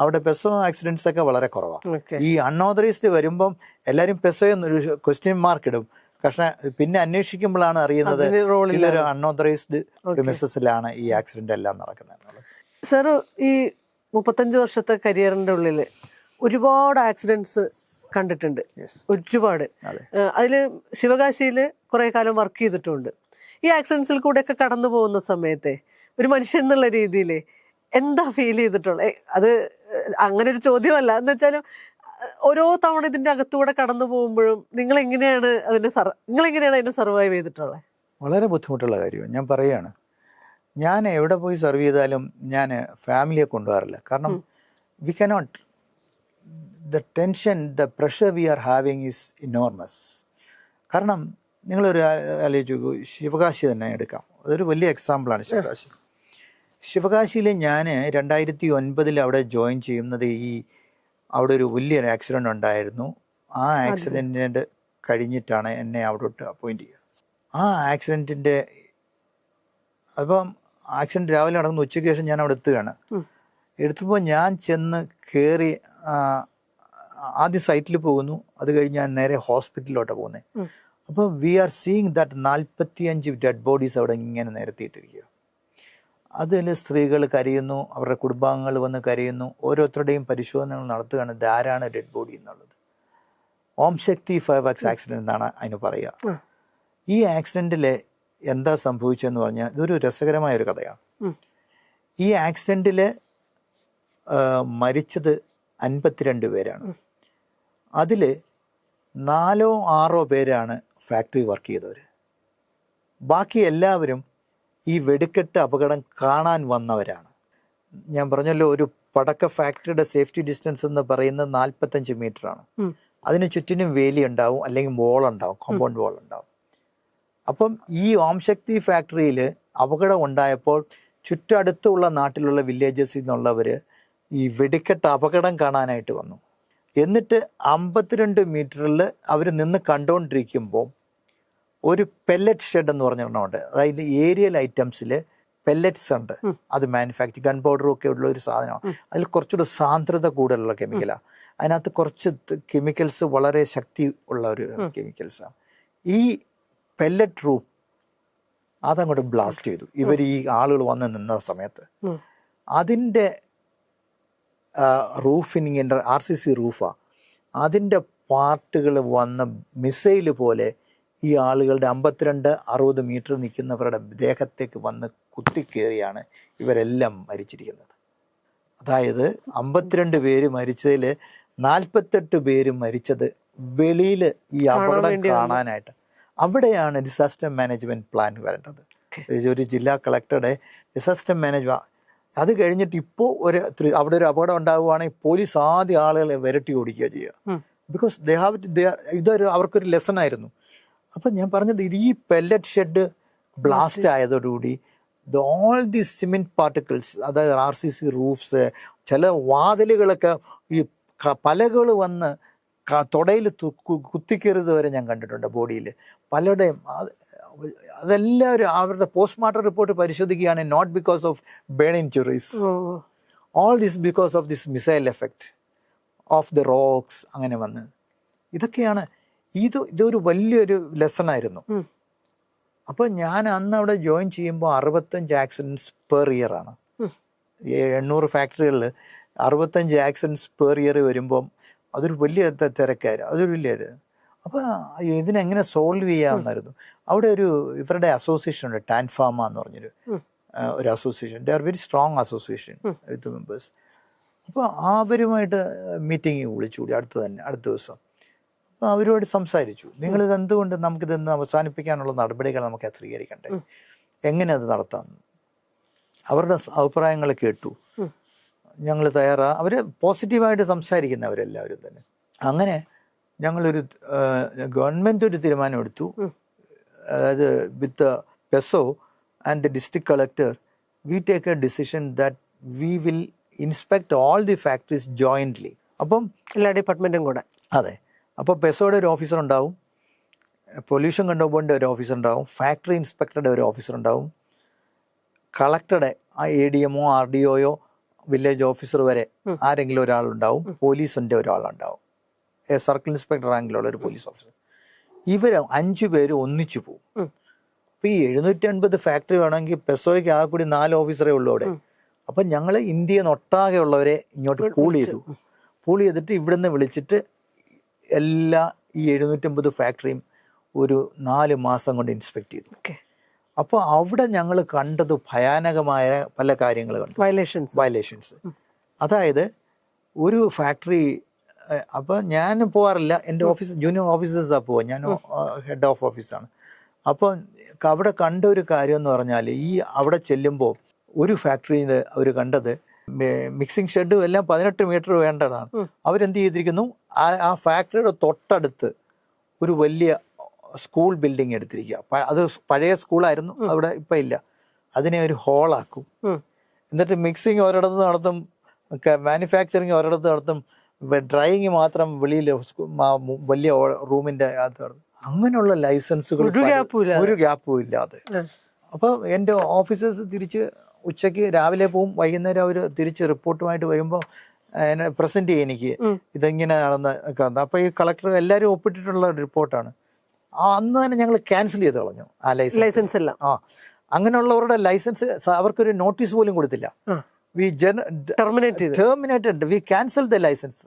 അവിടെ പെസോ ആക്സിഡൻസ് ഒക്കെ വളരെ കുറവാണ്. ഈ അൺഓതറൈസ്ഡ് വരുമ്പം എല്ലാവരും പെസോ എന്നൊരു ക്വസ്റ്റ്യൻ മാർക്ക് ഇടും. പക്ഷെ പിന്നെ അന്വേഷിക്കുമ്പോഴാണ് അറിയുന്നത് ഇതൊരു അൺഓതറൈസ്ഡ് പ്രിമിസസിലാണ് ഈ ആക്സിഡന്റ് എല്ലാം നടക്കുന്നത്. സാർ, ഈ 35 വർഷത്തെ കരിയറിന്റെ ഉള്ളില് ഒരുപാട് ആക്സിഡൻസ് കണ്ടിട്ടുണ്ട്, ഒരുപാട്. അതില് ശിവകാശിയില് കുറെ കാലം വർക്ക് ചെയ്തിട്ടുണ്ട്. ഈ ആക്സിഡൻസിൽ കൂടെ ഒക്കെ കടന്നു പോകുന്ന സമയത്തെ ഒരു മനുഷ്യൻ എന്നുള്ള രീതിയിൽ എന്താ ഫീൽ ചെയ്തിട്ടുള്ളത്? അത് അങ്ങനെ ഒരു ചോദ്യമല്ല, എന്ന് വെച്ചാലും ഓരോ തവണ ഇതിന്റെ അകത്തൂടെ കടന്നു പോകുമ്പോഴും നിങ്ങൾ എങ്ങനെയാണ് അതിനെ സർവൈവ് ചെയ്തിട്ടുള്ളത്? വളരെ ബുദ്ധിമുട്ടുള്ള കാര്യമാണ്. ഞാൻ പറയുകയാണ്, ഞാൻ എവിടെ പോയി സർവ് ചെയ്താലും ഞാൻ ഫാമിലിയെ കൊണ്ടുപോകാറില്ല. കാരണം we cannot, the tension, the pressure we are having is enormous. കാരണം നിങ്ങളൊരു ആലോചിച്ചു, ശിവകാശി തന്നെ എടുക്കാം, അതൊരു വലിയ എക്സാമ്പിളാണ് ശിവകാശി. ശിവകാശിയിൽ ഞാൻ 2009 അവിടെ ജോയിൻ ചെയ്യുന്നത് അവിടെ ഒരു വലിയൊരു ആക്സിഡൻ്റ് ഉണ്ടായിരുന്നു. ആ ആക്സിഡൻറ്റ് കഴിഞ്ഞിട്ടാണ് എന്നെ അവിടോട്ട് അപ്പോയിൻറ്റ് ചെയ്യുക. ആ ആക്സിഡൻറ്റിൻ്റെ അപ്പം ആക്സിഡൻറ്റ് രാവിലെ നടക്കുന്ന, ഉച്ചയ്ക്ക് ശേഷം ഞാൻ അവിടെ എത്തുകയാണ്. എടുത്തപ്പോൾ ഞാൻ ചെന്ന് കയറി ആദ്യം സൈറ്റിൽ പോകുന്നു, അത് കഴിഞ്ഞ് ഞാൻ നേരെ ഹോസ്പിറ്റലിലോട്ടാണ് പോകുന്നത്. അപ്പോൾ we are seeing that 45 dead bodies അവിടെ ഇങ്ങനെ നിരത്തിയിട്ടിരിക്കുക. അതിൽ സ്ത്രീകൾ കരയുന്നു, അവരുടെ കുടുംബാംഗങ്ങൾ വന്ന് കരയുന്നു, ഓരോരുത്തരുടെയും പരിശോധനകൾ നടത്തുകയാണ് ഇതാരാണ് ഡെഡ് ബോഡി എന്നുള്ളത്. ഓം ശക്തി ഫയർ വർക്ക്സ് ആക്സിഡൻറ്റ് എന്നാണ് അതിന് പറയുക. ഈ ആക്സിഡൻറ്റിൽ എന്താ സംഭവിച്ചതെന്ന് പറഞ്ഞാൽ ഇതൊരു രസകരമായൊരു കഥയാണ്. ഈ ആക്സിഡൻറ്റിൽ മരിച്ചത് 52 പേരാണ്. അതിൽ 4 or 6 പേരാണ് ഫാക്ടറി വർക്ക് ചെയ്തവർ. ബാക്കി എല്ലാവരും ഈ വെടിക്കെട്ട് അപകടം കാണാൻ വന്നവരാണ്. ഞാൻ പറഞ്ഞല്ലോ, ഒരു പടക്ക ഫാക്ടറിയുടെ സേഫ്റ്റി ഡിസ്റ്റൻസ് എന്ന് പറയുന്നത് 45 മീറ്ററാണ്. അതിന് ചുറ്റിനും വേലി ഉണ്ടാവും, അല്ലെങ്കിൽ വോൾ ഉണ്ടാവും, കോമ്പൗണ്ട് വോൾ ഉണ്ടാവും. അപ്പം ഈ ഓം ശക്തി ഫാക്ടറിയിൽ അപകടം ഉണ്ടായപ്പോൾ ചുറ്റടുത്തുള്ള നാട്ടിലുള്ള വില്ലേജസിൽ നിന്നുള്ളവർ ഈ വെടിക്കെട്ട് അപകടം കാണാനായിട്ട് വന്നു. എന്നിട്ട് 52 മീറ്ററിൽ അവർ നിന്ന് കണ്ടുകൊണ്ടിരിക്കുമ്പോൾ ഒരു പെല്ലറ്റ് ഷെഡ് എന്ന് പറഞ്ഞിട്ടുണ്ട്. അതായത് ഏരിയൽ ഐറ്റംസിൽ പെല്ലറ്റ്സ് ഉണ്ട്, അത് മാനുഫാക്ചർ, ഗൺ പൗഡറും ഒക്കെ ഉള്ള ഒരു സാധനമാണ്. അതിൽ കുറച്ചുകൂടെ സാന്ദ്രത കൂടുതലുള്ള കെമിക്കലാണ്. അതിനകത്ത് കുറച്ച് കെമിക്കൽസ് വളരെ ശക്തി ഉള്ള ഒരു കെമിക്കൽസാണ്. ഈ പെല്ലറ്റ് റൂഫ് അതങ്ങോട്ട് ബ്ലാസ്റ്റ് ചെയ്തു ഇവർ, ഈ ആളുകൾ വന്ന് നിന്ന സമയത്ത്. അതിൻ്റെ റൂഫിനിങ്ങിൻ്റെ RCC റൂഫാണ്. അതിൻ്റെ പാർട്ടുകൾ വന്ന മിസൈൽ പോലെ ഈ ആളുകളുടെ 52-60 മീറ്റർ നിൽക്കുന്നവരുടെ ദേഹത്തേക്ക് വന്ന് കുത്തിക്കയറിയാണ് ഇവരെല്ലാം മരിച്ചിരിക്കുന്നത്. അതായത് 52 പേര് മരിച്ചതിൽ 48 പേര് മരിച്ചത് വെളിയിൽ ഈ അപകടം കാണാനായിട്ട്. അവിടെയാണ് ഡിസാസ്റ്റർ മാനേജ്മെൻറ്റ് പ്ലാൻ വരേണ്ടത്. ഒരു ജില്ലാ കളക്ടറുടെ ഡിസാസ്റ്റർ മാനേജ്മെൻറ്റ്. അത് കഴിഞ്ഞിട്ട് ഇപ്പോൾ അവിടെ ഒരു അപകടം ഉണ്ടാവുകയാണെങ്കിൽ പോലീസ് ആദ്യം ആളുകളെ വിരട്ടി ഓടിക്കുക ചെയ്യുക. ബിക്കോസ് ഇതൊരു അവർക്കൊരു ലെസൺ ആയിരുന്നു. അപ്പം ഞാൻ പറഞ്ഞത്, ഈ പെല്ലറ്റ് ഷെഡ് ബ്ലാസ്റ്റ് ആയതോടുകൂടി ഓൾ ദി സിമെൻറ്റ് പാർട്ടിക്കിൾസ്, അതായത് RCC റൂഫ്സ്, ചില വാതിലുകളൊക്കെ ഈ പലകൾ വന്ന് തൊടയിൽ കുത്തിക്കയറിയത് വരെ ഞാൻ കണ്ടിട്ടുണ്ട് ബോഡിയിൽ പലരുടെയും. അതെല്ലാവരും അവരുടെ പോസ്റ്റ്മോർട്ടം റിപ്പോർട്ട് പരിശോധിക്കുകയാണ്. Not because of burn injuries, all this because of this missile effect of the rocks. അങ്ങനെ വന്ന് ഇതൊക്കെയാണ്. ഇതൊരു വലിയൊരു ലെസണായിരുന്നു. അപ്പോൾ ഞാൻ അന്ന് അവിടെ ജോയിൻ ചെയ്യുമ്പോൾ 65 ആക്സിഡൻറ്റ്സ് പെർ ഇയർ ആണ്. 800 ഫാക്ടറികളിൽ 65 ആക്സിഡൻറ്റ്സ് പെർ ഇയർ വരുമ്പം അതൊരു വലിയ തിരക്കായിരുന്നു. അതൊരു വലിയൊരു. അപ്പോൾ ഇതിനെങ്ങനെ സോൾവ് ചെയ്യാമെന്നായിരുന്നു. അവിടെ ഇവരുടെ അസോസിയേഷൻ ഉണ്ട്, ടാൻഫാമ എന്ന് പറഞ്ഞൊരു ഒരു association. They are very strong association with members. അപ്പോൾ അവരുമായിട്ട് മീറ്റിംഗ് വിളിച്ചുകൂടി അടുത്ത ദിവസം. അപ്പോൾ അവരോട് സംസാരിച്ചു, നിങ്ങളിത് എന്തുകൊണ്ട് നമുക്കിതെന്ന് അവസാനിപ്പിക്കാനുള്ള നടപടികൾ നമുക്ക് സ്വീകരിക്കണ്ടേ, എങ്ങനെ അത് നടത്താം. അവരുടെ അഭിപ്രായങ്ങൾ കേട്ടു. ഞങ്ങൾ അവർ പോസിറ്റീവായിട്ട് സംസാരിക്കുന്നവരെല്ലാവരും തന്നെ. അങ്ങനെ ഞങ്ങളൊരു ഗവൺമെൻറ് ഒരു തീരുമാനം എടുത്തു. അതായത് with PESO and the district collector we take a decision that we will inspect all the factories jointly. അപ്പം എല്ലാ ഡിപ്പാർട്ട്മെൻറ്റും കൂടെ. അതെ. അപ്പോൾ പെസോയുടെ ഒരു ഓഫീസർ ഉണ്ടാവും, പൊല്യൂഷൻ കൺട്രോൾ ഒരു ഓഫീസർ ഉണ്ടാവും, ഫാക്ടറി ഇൻസ്പെക്ടറുടെ ഒരു ഓഫീസർ ഉണ്ടാവും, കളക്ടറുടെ ADMO RDOയോ വില്ലേജ് ഓഫീസർ വരെ ആരെങ്കിലും ഒരാളുണ്ടാവും, പോലീസിൻ്റെ ഒരാളുണ്ടാവും, സർക്കിൾ ഇൻസ്പെക്ടർ റാങ്കിലുള്ള ഒരു പോലീസ് ഓഫീസർ. ഇവർ 5 പേര് ഒന്നിച്ചു പോകും. അപ്പോൾ ഈ 750 ഫാക്ടറി വേണമെങ്കിൽ പെസോയ്ക്ക് ആകെ കൂടി 4 ഓഫീസറേ ഉള്ളൂ അവിടെ. അപ്പം ഞങ്ങൾ ഇന്ത്യയിൽ ഒട്ടാകെ ഉള്ളവരെ ഇങ്ങോട്ട് പൂൾ ചെയ്തിട്ട് ഇവിടുന്ന് വിളിച്ചിട്ട് എല്ലാ ഈ 750 ഫാക്ടറിയും ഒരു 4 മാസം കൊണ്ട് ഇൻസ്പെക്ട് ചെയ്തു. അപ്പോൾ അവിടെ ഞങ്ങൾ കണ്ടത് ഭയാനകമായ പല കാര്യങ്ങൾ കണ്ടു. വയലേഷൻസ്. അതായത് ഒരു ഫാക്ടറി, അപ്പോൾ ഞാൻ പോകാറില്ല, എൻ്റെ ഓഫീസ് ജൂനിയർ ഓഫീസേഴ്സാണ് പോവുക, ഞാൻ ഹെഡ് ഓഫ് ഓഫീസാണ്. അപ്പോൾ അവിടെ കണ്ട ഒരു കാര്യം എന്ന് പറഞ്ഞാൽ, ഈ അവിടെ ചെല്ലുമ്പോൾ ഒരു ഫാക്ടറിയിൽ അവർ കണ്ടത് മിക്സിംഗ് ഷെഡും എല്ലാം 18 മീറ്റർ വേണ്ടതാണ്. അവരെന്ത് ചെയ്തിരിക്കുന്നു, ആ ഫാക്ടറിയുടെ തൊട്ടടുത്ത് ഒരു വലിയ സ്കൂൾ ബിൽഡിംഗ് എടുത്തിരിക്കുക. അത് പഴയ സ്കൂളായിരുന്നു, അവിടെ ഇപ്പം ഇല്ല. അതിനെ ഒരു ഹോളാക്കും. എന്നിട്ട് മിക്സിങ് ഒരിടത്ത് നടത്തും, മാനുഫാക്ചറിങ് ഒരിടത്ത് നടത്തും, ഡ്രൈയിങ് മാത്രം വെളിയിൽ വലിയ റൂമിൻ്റെ അകത്ത് നടത്തും. അങ്ങനെയുള്ള ലൈസൻസുകൾ ഒരു ഗ്യാപ്പും ഇല്ലാതെ. അപ്പോൾ എൻ്റെ ഓഫീസേഴ്സ് തിരിച്ച് ഉച്ചയ്ക്ക് രാവിലെ പോവും, വൈകുന്നേരം അവർ തിരിച്ച് റിപ്പോർട്ടുമായിട്ട് വരുമ്പോൾ എന്നെ പ്രസൻറ്റ് ചെയ്യും എനിക്ക് ഇതെങ്ങനെയാണെന്ന്. അപ്പോൾ ഈ കളക്ടർ എല്ലാവരും ഒപ്പിട്ടിട്ടുള്ള റിപ്പോർട്ടാണ്. അന്ന് തന്നെ ഞങ്ങൾ ക്യാൻസൽ ചെയ്ത് കളഞ്ഞു ആ ലൈസൻസ് എല്ലാം. അങ്ങനെയുള്ളവരുടെ ലൈസൻസ് അവർക്കൊരു നോട്ടീസ് പോലും കൊടുത്തില്ല. We terminated, we cancel the licence.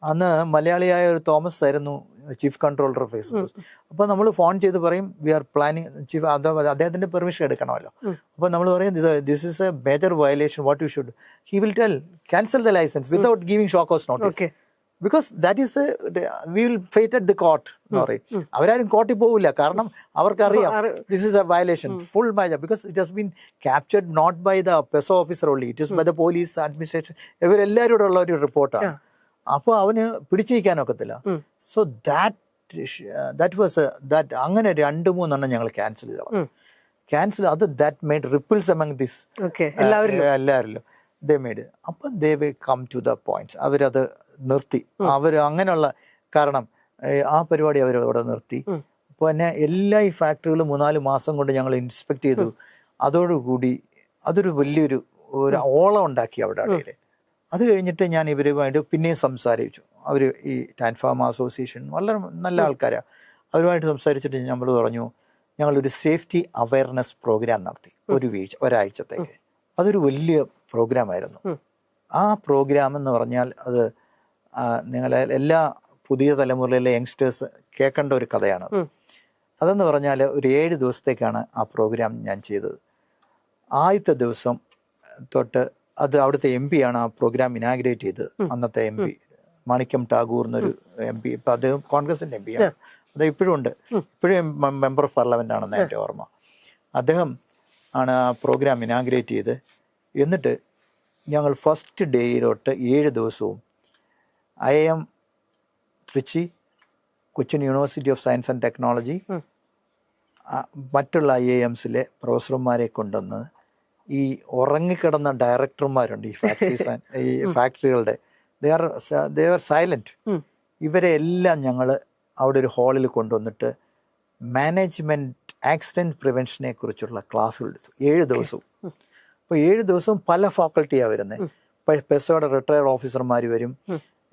അന്ന് മലയാളിയായ ഒരു തോമസ് ആയിരുന്നു ചീഫ് കൺട്രോളർ ഓഫ് എക്സ്പോർട്സ്. അപ്പോൾ നമ്മൾ ഫോൺ ചെയ്ത് പറയും വി ആർ പ്ലാനിങ്, ചീഫ് അദ്ദേഹത്തിൻ്റെ പെർമിഷൻ എടുക്കണമല്ലോ. അപ്പോൾ നമ്മൾ പറയും this is a major violation, what you should. He will tell cancel the licence without giving show cause notice. Because that is we will fight at the court എന്ന് പറയും. അവരാരും കോർട്ടിൽ പോകില്ല, കാരണം അവർക്കറിയാം this is a violation, full major. Because it has been captured not by the PESO officer only, it is by the police administration. ഇവരെല്ലാവരും കൂടെ ഉള്ള ഒരു റിപ്പോർട്ടാണ്. അപ്പോൾ അവന് പിടിച്ചിരിക്കാനൊക്കത്തില്ല. So that was that. അങ്ങനെ 2-3 ഞങ്ങൾ ക്യാൻസൽ ചെയ്തു. അത് that made ripples among this എല്ലാവരിലും ദേ മെയ്ഡ്. അപ്പം they way come to the points. അവരത് നിർത്തി. അവർ അങ്ങനെയുള്ള കാരണം ആ പരിപാടി അവർ അവിടെ നിർത്തി. അപ്പോൾ തന്നെ എല്ലാ ഈ ഫാക്ടറികളും 3-4 മാസം കൊണ്ട് ഞങ്ങൾ ഇൻസ്പെക്ട് ചെയ്തു. അതോടുകൂടി അതൊരു വലിയൊരു ഓളം ഉണ്ടാക്കി അവിടെ ഇടയിൽ. അത് കഴിഞ്ഞിട്ട് ഞാൻ ഇവരുമായിട്ട് പിന്നെയും സംസാരിച്ചു. അവർ ഈ ടാൻഫാമ അസോസിയേഷൻ വളരെ നല്ല ആൾക്കാരാണ്. അവരുമായിട്ട് സംസാരിച്ചിട്ട് നമ്മൾ പറഞ്ഞു ഞങ്ങളൊരു സേഫ്റ്റി അവയർനെസ് പ്രോഗ്രാം നടത്തി ഒരാഴ്ചത്തേക്ക്. അതൊരു വലിയ പ്രോഗ്രാമായിരുന്നു. ആ പ്രോഗ്രാം എന്ന് പറഞ്ഞാൽ അത് നിങ്ങളെ എല്ലാ പുതിയ തലമുറയിലെ യങ്സ്റ്റേഴ്സ് കേൾക്കേണ്ട ഒരു കഥയാണ്. അതെന്ന് പറഞ്ഞാൽ ഒരു 7 ദിവസത്തേക്കാണ് ആ പ്രോഗ്രാം ഞാൻ ചെയ്തത്. ആദ്യത്തെ ദിവസം തൊട്ട് അത് അവിടുത്തെ MP ആണ് ആ പ്രോഗ്രാം ഇനാഗ്രേറ്റ് ചെയ്തത്. അന്നത്തെ MP മാണിക്യം ടാഗൂർ എന്നൊരു MP, ഇപ്പം അദ്ദേഹം കോൺഗ്രസിൻ്റെ MP ആണ്. അത് ഇപ്പോഴും ഉണ്ട്, ഇപ്പോഴും മെമ്പർ ഓഫ് പാർലമെൻ്റ് ആണെന്ന് എൻ്റെ ഓർമ്മ. അദ്ദേഹം ആണ് ആ പ്രോഗ്രാം ഇനാഗ്രേറ്റ് ചെയ്ത്. എന്നിട്ട് ഞങ്ങൾ ഫസ്റ്റ് ഡേയിലോട്ട് 7 ദിവസവും IIM Trichy, Cochin university of science and technology, മറ്റുള്ള IIMസിലെ പ്രൊഫസർമാരെ കൊണ്ടുവന്ന് ഈ ഉറങ്ങിക്കിടന്ന ഡയറക്ടർമാരുണ്ട് ഈ ഫാക്ടറികളുടെ, ദേ ആർ സൈലന്റ്. ഇവരെ എല്ലാം ഞങ്ങൾ അവിടെ ഒരു ഹാളിൽ കൊണ്ടുവന്നിട്ട് മാനേജ്മെൻറ്റ് ആക്സിഡൻറ്റ് പ്രിവെൻഷനെ കുറിച്ചുള്ള ക്ലാസ്സുകൾ എടുത്തു 7 ദിവസവും. അപ്പോൾ 7 ദിവസവും പല ഫാക്കൾട്ടിയാണ് വരുന്നത്. ഇപ്പോൾ പെസോയുടെ റിട്ടയർഡ് ഓഫീസർമാർ വരും,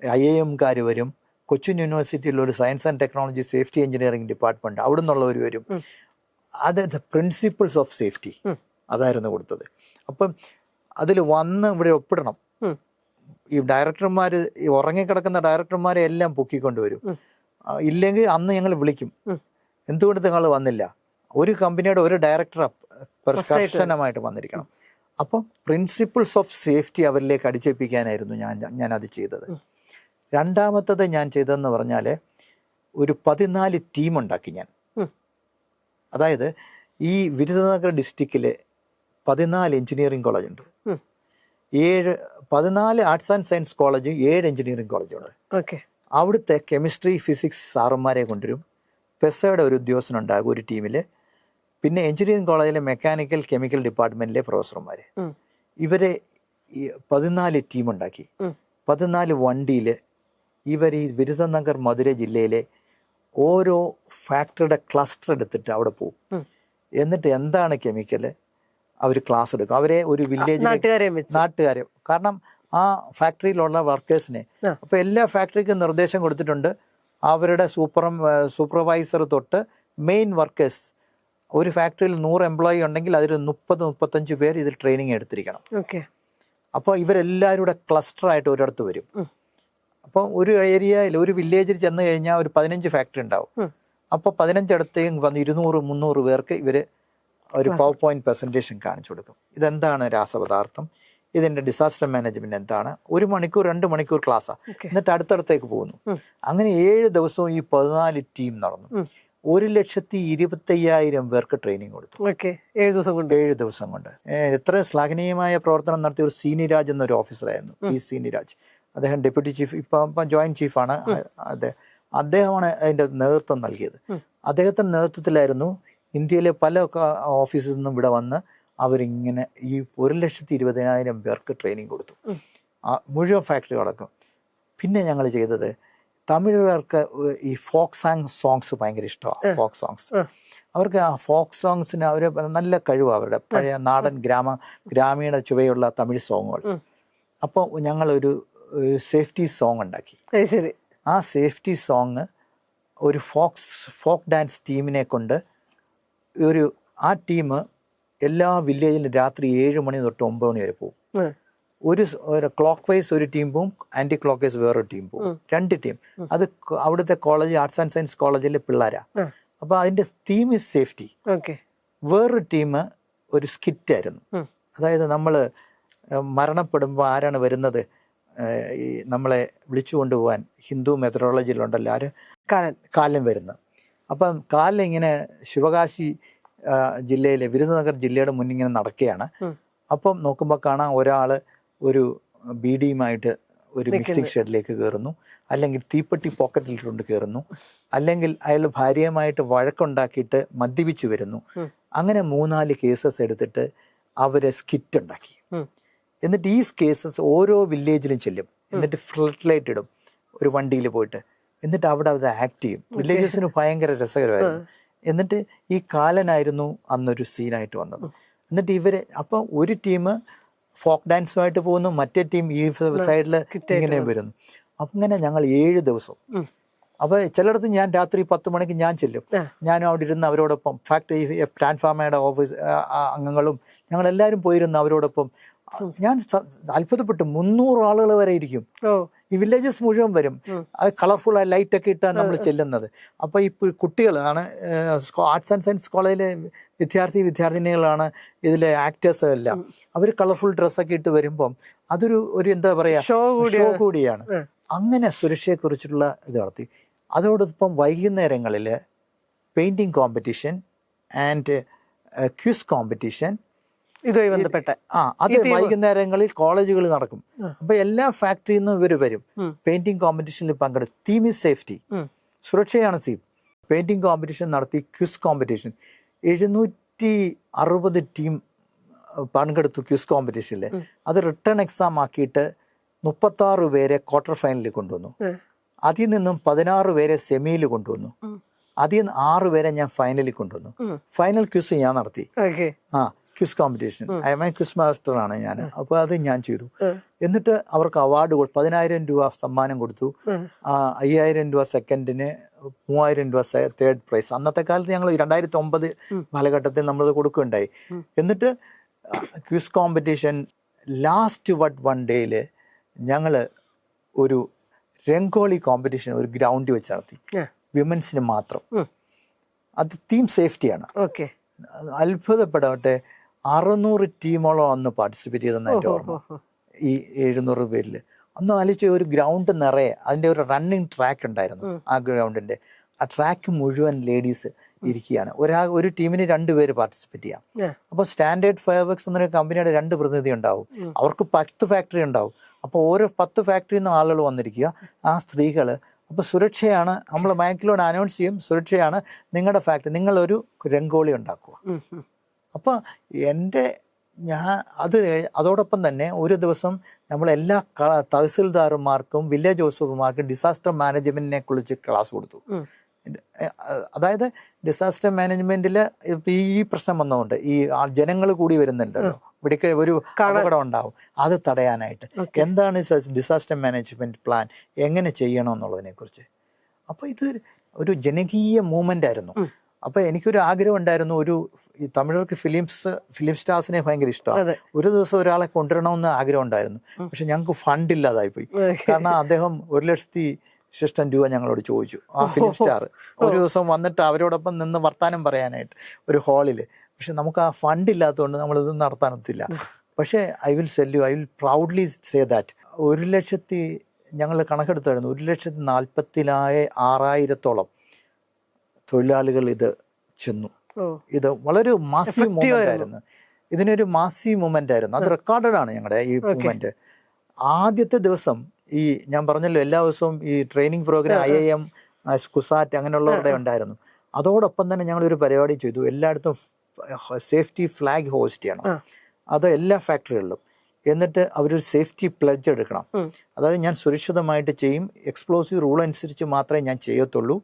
IIMകാർ വരും, കൊച്ചിൻ യൂണിവേഴ്സിറ്റിയിലുള്ള ഒരു science and technology safety engineering department അവിടെ നിന്നുള്ളവർ വരും. അത് ദ പ്രിൻസിപ്പിൾസ് ഓഫ് സേഫ്റ്റി അതായിരുന്നു കൊടുത്തത്. അപ്പം അതിൽ വന്ന് ഇവിടെ ഒപ്പിടണം. ഈ ഡയറക്ടർമാർ, ഈ ഉറങ്ങിക്കിടക്കുന്ന ഡയറക്ടർമാരെ എല്ലാം പൊക്കിക്കൊണ്ടുവരും. ഇല്ലെങ്കിൽ അന്ന് ഞങ്ങൾ വിളിക്കും, എന്തുകൊണ്ട് നിങ്ങൾ വന്നില്ല. ഒരു കമ്പനിയുടെ ഒരു ഡയറക്ടർ കർശനമായിട്ട് വന്നിരിക്കണം. അപ്പം പ്രിൻസിപ്പിൾസ് ഓഫ് സേഫ്റ്റി അവരിലേക്ക് അടിച്ചേൽപ്പിക്കാനായിരുന്നു ഞാനത് ചെയ്തത്. രണ്ടാമത്തത് ഞാൻ ചെയ്തതെന്ന് പറഞ്ഞാൽ ഒരു 14 ടീമുണ്ടാക്കി ഞാൻ. അതായത് ഈ വിരുദനഗർ ഡിസ്ട്രിക്റ്റിൽ 14 എഞ്ചിനീയറിംഗ് കോളേജ് ഉണ്ട്. 14 ആർട്സ് ആൻഡ് സയൻസ് കോളേജും 7 എഞ്ചിനീയറിംഗ് കോളേജും ഉണ്ട്. ഓക്കെ. അവിടുത്തെ കെമിസ്ട്രി ഫിസിക്സ് സാറന്മാരെ കൊണ്ടുവരും. പെസയുടെ ഒരു ഉദ്യോഗസ്ഥനുണ്ടാകും ഒരു ടീമിൽ. പിന്നെ എഞ്ചിനീയറിംഗ് കോളേജിലെ മെക്കാനിക്കൽ കെമിക്കൽ ഡിപ്പാർട്ട്മെൻറ്റിലെ പ്രൊഫസർമാർ. ഇവരെ 14 ടീമുണ്ടാക്കി. 14 വണ്ടിയിൽ ഇവർ ഈ വിരുദനഗർ മധുര ജില്ലയിലെ ഓരോ ഫാക്ടറിയുടെ ക്ലസ്റ്റർ എടുത്തിട്ട് അവിടെ പോകും. എന്നിട്ട് എന്താണ് കെമിക്കൽ അവർ ക്ലാസ് എടുക്കും. അവരെ ഒരു വില്ലേജിൽ നാട്ടുകാരെ, കാരണം ആ ഫാക്ടറിയിലുള്ള വർക്കേഴ്സിനെ, അപ്പോൾ എല്ലാ ഫാക്ടറിക്കും നിർദ്ദേശം കൊടുത്തിട്ടുണ്ട്. അവരുടെ സൂപ്പർവൈസർ തൊട്ട് മെയിൻ വർക്കേഴ്സ്, ഒരു ഫാക്ടറിയിൽ 100 എംപ്ലോയി ഉണ്ടെങ്കിൽ അതിൽ 30-35 പേർ ഇതിൽ ട്രെയിനിങ് എടുത്തിരിക്കണം. അപ്പോൾ ഇവരെല്ലാവരും കൂടെ ക്ലസ്റ്ററായിട്ട് ഒരിടത്ത് വരും. അപ്പോൾ ഒരു ഏരിയയിൽ ഒരു വില്ലേജിൽ ചെന്ന് കഴിഞ്ഞാൽ ഒരു 15 ഫാക്ടറി ഉണ്ടാവും. അപ്പോൾ 15 ഇടത്തേക്കും വന്ന് 200-300 പേർക്ക് ഇവർ ഒരു പവർ പോയിന്റ് പ്രസൻറ്റേഷൻ കാണിച്ചു കൊടുക്കും. ഇതെന്താണ് രാസപദാർത്ഥം, ഇതിൻ്റെ ഡിസാസ്റ്റർ മാനേജ്മെന്റ് എന്താണ്. 1 മണിക്കൂർ 2 മണിക്കൂർ ക്ലാസ്സാണ്. എന്നിട്ട് അടുത്തടുത്തേക്ക് പോകുന്നു. അങ്ങനെ 7 ദിവസവും ഈ 14 ടീം നടന്നു. 1,25,000 പേർക്ക് ട്രെയിനിങ് കൊടുത്തു 7 ദിവസം കൊണ്ട്. എത്ര ശ്ലാഘനീയമായ പ്രവർത്തനം നടത്തിയ ഒരു സീനിരാജ് എന്നൊരു ഓഫീസറായിരുന്നു, പി സീനിരാജ്. അദ്ദേഹം ഡെപ്യൂട്ടി ചീഫ്, ഇപ്പം ജോയിന്റ് ചീഫാണ്. അദ്ദേഹമാണ് അതിൻ്റെ നേതൃത്വം നൽകിയത്. അദ്ദേഹത്തിൻ്റെ നേതൃത്വത്തിലായിരുന്നു ഇന്ത്യയിലെ പല ഓഫീസിൽ നിന്നും ഇവിടെ വന്ന് അവരിങ്ങനെ ഈ 1,20,000 പേർക്ക് ട്രെയിനിങ് കൊടുത്തു, മുഴുവൻ ഫാക്ടറി അടക്കം. പിന്നെ ഞങ്ങൾ ചെയ്തത്, തമിഴുകാർക്ക് ഈ ഫോക്ക് സോങ്സ് ഭയങ്കര ഇഷ്ടമാണ്. ഫോക്ക് സോങ്സ് അവർക്ക്, ആ ഫോക്ക് സോങ്സിന് അവർ നല്ല കഴിവാണ്, അവരുടെ പഴയ നാടൻ ഗ്രാമീണ ചുവയുള്ള തമിഴ് സോങ്ങുകൾ. അപ്പോൾ ഞങ്ങളൊരു സേഫ്റ്റി സോങ് ഉണ്ടാക്കി. ആ സേഫ്റ്റി സോങ് ഒരു ഫോക്ക് ഡാൻസ് ടീമിനെ കൊണ്ട് ആ ടീം എല്ലാ വില്ലേജിലും രാത്രി 7 മണി തൊട്ട് 9 മണി വരെ പോകും. ഒരു ക്ലോക്ക് വൈസ് ഒരു ടീം പോവും, ആന്റി ക്ലോക്ക് വൈസ് വേറൊരു ടീം പോവും. 2 ടീം. അത് അവിടുത്തെ കോളേജ്, ആർട്സ് ആൻഡ് സയൻസ് കോളേജിലെ പിള്ളേരാ. അപ്പോൾ അതിന്റെ തീം ഇസ് സേഫ്റ്റി. വേറൊരു ടീം ഒരു സ്കിറ്റായിരുന്നു. അതായത് നമ്മൾ മരണപ്പെടുമ്പോൾ ആരാണ് വരുന്നത്, ഈ നമ്മളെ വിളിച്ചു കൊണ്ടുപോകാൻ ഹിന്ദു മെത്തഡോളജിയിലുണ്ടല്ലോ, ആര് കാലൻ വരുന്നത്. അപ്പം കാലൻ ഇങ്ങനെ ശിവകാശി ജില്ലയിലെ വിരുദനഗർ ജില്ലയുടെ മുന്നിങ്ങനെ നടക്കുകയാണ്. അപ്പം നോക്കുമ്പോൾ കാണാം ഒരാൾ ഒരു ബീഡിയുമായിട്ട് ഒരു മിക്സിംഗ് ഷെഡിലേക്ക് കയറുന്നു, അല്ലെങ്കിൽ തീപ്പെട്ടി പോക്കറ്റിലിട്ടുണ്ട് കയറുന്നു, അല്ലെങ്കിൽ അയാൾ ഭാര്യയുമായിട്ട് വഴക്കുണ്ടാക്കിയിട്ട് മദ്യപിച്ച് വരുന്നു. അങ്ങനെ 3-4 കേസസ് എടുത്തിട്ട് അവരെ സ്കിറ്റ് ഉണ്ടാക്കി. എന്നിട്ട് ഈ കേസസ് ഓരോ വില്ലേജിലും ചെല്ലും. എന്നിട്ട് ഫ്ലഡ് ലൈറ്റ് ഇടും ഒരു വണ്ടിയിൽ പോയിട്ട്. എന്നിട്ട് അവിടെ അത് ആക്ട് ചെയ്യും. വില്ലേജസിന് ഭയങ്കര രസകരമായിരുന്നു. എന്നിട്ട് ഈ കാലനായിരുന്നു അന്നൊരു സീനായിട്ട് വന്നത്. എന്നിട്ട് ഇവര് അപ്പോൾ ഒരു ടീം ഫോക്ക് ഡാൻസുമായിട്ട് പോകുന്നു, മറ്റേ ടീം ഈ സൈഡിൽ ഇങ്ങനെ വരുന്നു. അപ്പം ഇങ്ങനെ ഞങ്ങൾ 7 ദിവസം. അപ്പോൾ ചിലയിടത്ത് ഞാൻ രാത്രി 10 മണിക്ക് ഞാൻ ചെല്ലും. ഞാനും അവിടെ ഇരുന്ന് അവരോടൊപ്പം, ഫാക്ടറി ട്രാൻസ്ഫാർമയുടെ ഓഫീസ് അംഗങ്ങളും ഞങ്ങളെല്ലാവരും പോയിരുന്നു അവരോടൊപ്പം. ഞാൻ അത്ഭുതപ്പെട്ടു. 300 ആളുകൾ വരെ ഇരിക്കും. ഈ വില്ലേജസ് മുഴുവൻ വരും. അത് കളർഫുൾ ആയ ലൈറ്റൊക്കെ ഇട്ടാണ് നമ്മൾ ചെല്ലുന്നത്. അപ്പോൾ ഈ കുട്ടികളാണ്, ആർട്സ് ആൻഡ് സയൻസ് കോളേജിലെ വിദ്യാർത്ഥിനികളാണ് ഇതിലെ ആക്ടേഴ്സ് എല്ലാം. അവർ കളർഫുൾ ഡ്രസ്സൊക്കെ ഇട്ട് വരുമ്പം അതൊരു എന്താ പറയുക, ഷോ കൂടിയാണ്. അങ്ങനെ സുരക്ഷയെക്കുറിച്ചുള്ള ഇത് നടത്തി. അതോടൊപ്പം വൈകുന്നേരങ്ങളിൽ painting competition and quiz competition, ഇതുമായി ബന്ധപ്പെട്ട അത് വൈകുന്നേരങ്ങളിൽ കോളേജുകളിൽ നടക്കും. അപ്പൊ എല്ലാ ഫാക്ടറിയിൽ നിന്നും ഇവർ വരും. പെയിന്റിംഗ് കോമ്പറ്റീഷനിൽ പങ്കെടുത്ത്, തീം ഈസ് സേഫ്റ്റി, സുരക്ഷയാണ് തീം. പെയിന്റിംഗ് കോമ്പറ്റീഷൻ നടത്തി. ക്വിസ് കോമ്പറ്റീഷൻ 760 ടീം പങ്കെടുത്തു ക്വിസ് കോമ്പറ്റീഷനിൽ. അത് റിട്ടേൺ എക്സാം ആക്കിയിട്ട് 36 പേരെ ക്വാർട്ടർ ഫൈനലിൽ കൊണ്ടുവന്നു. അതിൽ നിന്നും 16 പേരെ സെമിയിൽ കൊണ്ടുവന്നു. അതിൽ നിന്ന് 6 പേരെ ഞാൻ ഫൈനലിൽ കൊണ്ടുവന്നു. ഫൈനൽ ക്വിസ് ഞാൻ നടത്തി. ക്വിസ് കോമ്പറ്റീഷൻ, ക്വിസ് മാസ്റ്റർ ആണ് ഞാൻ. അപ്പോൾ അത് ഞാൻ ചെയ്തു. എന്നിട്ട് അവർക്ക് അവാർഡ് 10,000 രൂപ സമ്മാനം കൊടുത്തു. 5,000 രൂപ സെക്കൻഡിന്, 3,000 രൂപ തേർഡ് പ്രൈസ്. അന്നത്തെ കാലത്ത് ഞങ്ങൾ 2009 കാലഘട്ടത്തിൽ നമ്മളത് കൊടുക്കുകയുണ്ടായി. എന്നിട്ട് ക്വിസ് കോമ്പറ്റീഷൻ ലാസ്റ്റ് വൺ ഡേയിൽ ഞങ്ങൾ ഒരു രംഗോളി കോമ്പറ്റീഷൻ ഒരു ഗ്രൗണ്ടിൽ വെച്ച് നടത്തി, വിമൻസിന് മാത്രം. അത് തീം സേഫ്റ്റിയാണ്. അത്ഭുതപ്പെടട്ടെ, 600 ടീമോളം അന്ന് പാർട്ടിസിപ്പേറ്റ് ചെയ്തെന്ന് എൻ്റെ ഓർമ്മ. ഈ 700 പേരിൽ അന്ന് ആലോചിച്ച്, ഒരു ഗ്രൗണ്ട് നിറയെ അതിൻ്റെ ഒരു റണ്ണിങ് ട്രാക്ക് ഉണ്ടായിരുന്നു. ആ ഗ്രൗണ്ടിൻ്റെ ആ ട്രാക്ക് മുഴുവൻ ലേഡീസ് ഇരിക്കുകയാണ്. ഒരു ടീമിന് 2 പേര് പാർട്ടിസിപ്പേറ്റ് ചെയ്യാം. അപ്പോൾ സ്റ്റാൻഡേർഡ് ഫയർവർക്സ് എന്നൊരു കമ്പനിയുടെ 2 പ്രതിനിധി ഉണ്ടാവും. അവർക്ക് 10 ഫാക്ടറി ഉണ്ടാവും. അപ്പോൾ ഓരോ 10 ഫാക്ടറിയിൽ നിന്ന് ആളുകൾ വന്നിരിക്കുക, ആ സ്ത്രീകൾ. അപ്പോൾ സുരക്ഷയാണ്, നമ്മൾ ബാങ്കിലൂടെ അനൗൺസ് ചെയ്യും, സുരക്ഷയാണ് നിങ്ങളുടെ ഫാക്ടറി, നിങ്ങളൊരു രംഗോളി ഉണ്ടാക്കുക. അപ്പോൾ അതോടൊപ്പം തന്നെ ഒരു ദിവസം നമ്മളെല്ലാ തഹസിൽദാർമാർക്കും വില്ലേജ് ഓഫീസർമാർക്കും ഡിസാസ്റ്റർ മാനേജ്മെന്റിനെ കുറിച്ച് ക്ലാസ് കൊടുത്തു. അതായത് ഡിസാസ്റ്റർ മാനേജ്മെന്റിൽ ഈ പ്രശ്നം വന്നതുകൊണ്ട് ഈ ജനങ്ങൾ കൂടി വരുന്നുണ്ടല്ലോ, ഇവിടേക്ക് ഒരു അപകടം ഉണ്ടാവും, അത് തടയാനായിട്ട് എന്താണ് ഡിസാസ്റ്റർ മാനേജ്മെന്റ് പ്ലാൻ, എങ്ങനെ ചെയ്യണമെന്നുള്ളതിനെ കുറിച്ച്. അപ്പോൾ ഇത് ഒരു ജനകീയ മൂവ്മെന്റ് ആയിരുന്നു. അപ്പോൾ എനിക്കൊരു ആഗ്രഹം ഉണ്ടായിരുന്നു, ഈ തമിഴർക്ക് ഫിലിം സ്റ്റാർസിനെ ഭയങ്കര ഇഷ്ടമാണ്. ഒരു ദിവസം ഒരാളെ കൊണ്ടുവരണമെന്ന് ആഗ്രഹം ഉണ്ടായിരുന്നു. പക്ഷെ ഞങ്ങൾക്ക് ഫണ്ട് ഇല്ലാതായിപ്പോയി. കാരണം അദ്ദേഹം 1,00,000 രൂപ ഞങ്ങളോട് ചോദിച്ചു, ആ ഫിലിം സ്റ്റാർ ഒരു ദിവസം വന്നിട്ട് അവരോടൊപ്പം നിന്ന് വർത്താനം പറയാനായിട്ട് ഒരു ഹാളിൽ. പക്ഷെ നമുക്ക് ആ ഫണ്ട് ഇല്ലാത്തതുകൊണ്ട് നമ്മളിത് നടത്താനൊത്തില്ല. പക്ഷേ I will proudly say that 1,00,000 ഞങ്ങൾ കണക്കെടുത്തായിരുന്നു, 1,46,000 തൊഴിലാളികൾ ഇത് ചെന്നു. ഇത് വളരെ മാസീവ് മൂവ്മെന്റ് ആയിരുന്നു. ഇതിനൊരു മാസീവ് മൂവ്മെന്റ് ആയിരുന്നു. അത് റെക്കോർഡഡ് ആണ് ഞങ്ങളുടെ ഈ മൂവ്മെന്റ്. ആദ്യത്തെ ദിവസം ഞാൻ പറഞ്ഞല്ലോ, എല്ലാ ദിവസവും ഈ ട്രെയിനിങ് പ്രോഗ്രാം IIM, കുസാറ്റ് അങ്ങനെയുള്ളവരുടെ ഉണ്ടായിരുന്നു. അതോടൊപ്പം തന്നെ ഞങ്ങളൊരു പരിപാടി ചെയ്തു, എല്ലായിടത്തും സേഫ്റ്റി ഫ്ലാഗ് ഹോസ്റ്റ് ചെയ്യണം, അത് എല്ലാ ഫാക്ടറികളിലും. എന്നിട്ട് അവരൊരു സേഫ്റ്റി പ്ലഡ്ജ് എടുക്കണം. അതായത് ഞാൻ സുരക്ഷിതമായിട്ട് ചെയ്യും, എക്സ്പ്ലോസീവ് റൂൾ അനുസരിച്ച് മാത്രമേ ഞാൻ ചെയ്യത്തുള്ളൂ,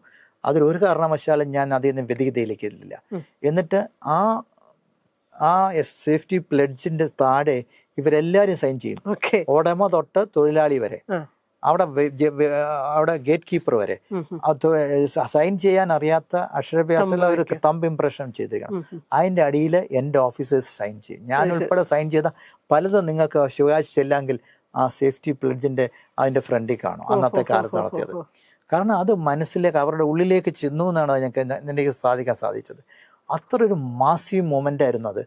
അതിലൊരു കാരണവശാലും ഞാൻ അതിൽ നിന്ന് വ്യതിഗതയിലേക്ക് ഇല്ല. എന്നിട്ട് ആ സേഫ്റ്റി പ്ലഡ്ജിന്റെ താഴെ ഇവരെല്ലാവരും സൈൻ ചെയ്യും, ഉടമ തൊട്ട് തൊഴിലാളി വരെ, അവിടെ ഗേറ്റ് കീപ്പർ വരെ. സൈൻ ചെയ്യാൻ അറിയാത്ത അക്ഷരാഭ്യാസമുള്ള ഒരു തമ്പ് ഇംപ്രഷൻ ചെയ്തിരിക്കണം. അതിന്റെ അടിയിൽ എൻ്റെ ഓഫീസേഴ്സ് സൈൻ ചെയ്യും. ഞാൻ ഉൾപ്പെടെ സൈൻ ചെയ്ത പലതും നിങ്ങൾക്ക് ശിവകാശ് ചെല്ലെങ്കിൽ ആ സേഫ്റ്റി പ്ലഡ്ജിന്റെ അതിന്റെ ഫ്രണ്ടിൽ കാണും, അന്നത്തെ കാലത്ത് നടത്തിയത്. കാരണം അത് മനസ്സിലേക്ക്, അവരുടെ ഉള്ളിലേക്ക് ചെന്നു എന്നാണ് എനിക്ക് സാധിച്ചത്. അത്ര ഒരു മാസീവ് മൂവ്മെന്റ് ആയിരുന്നു അത്.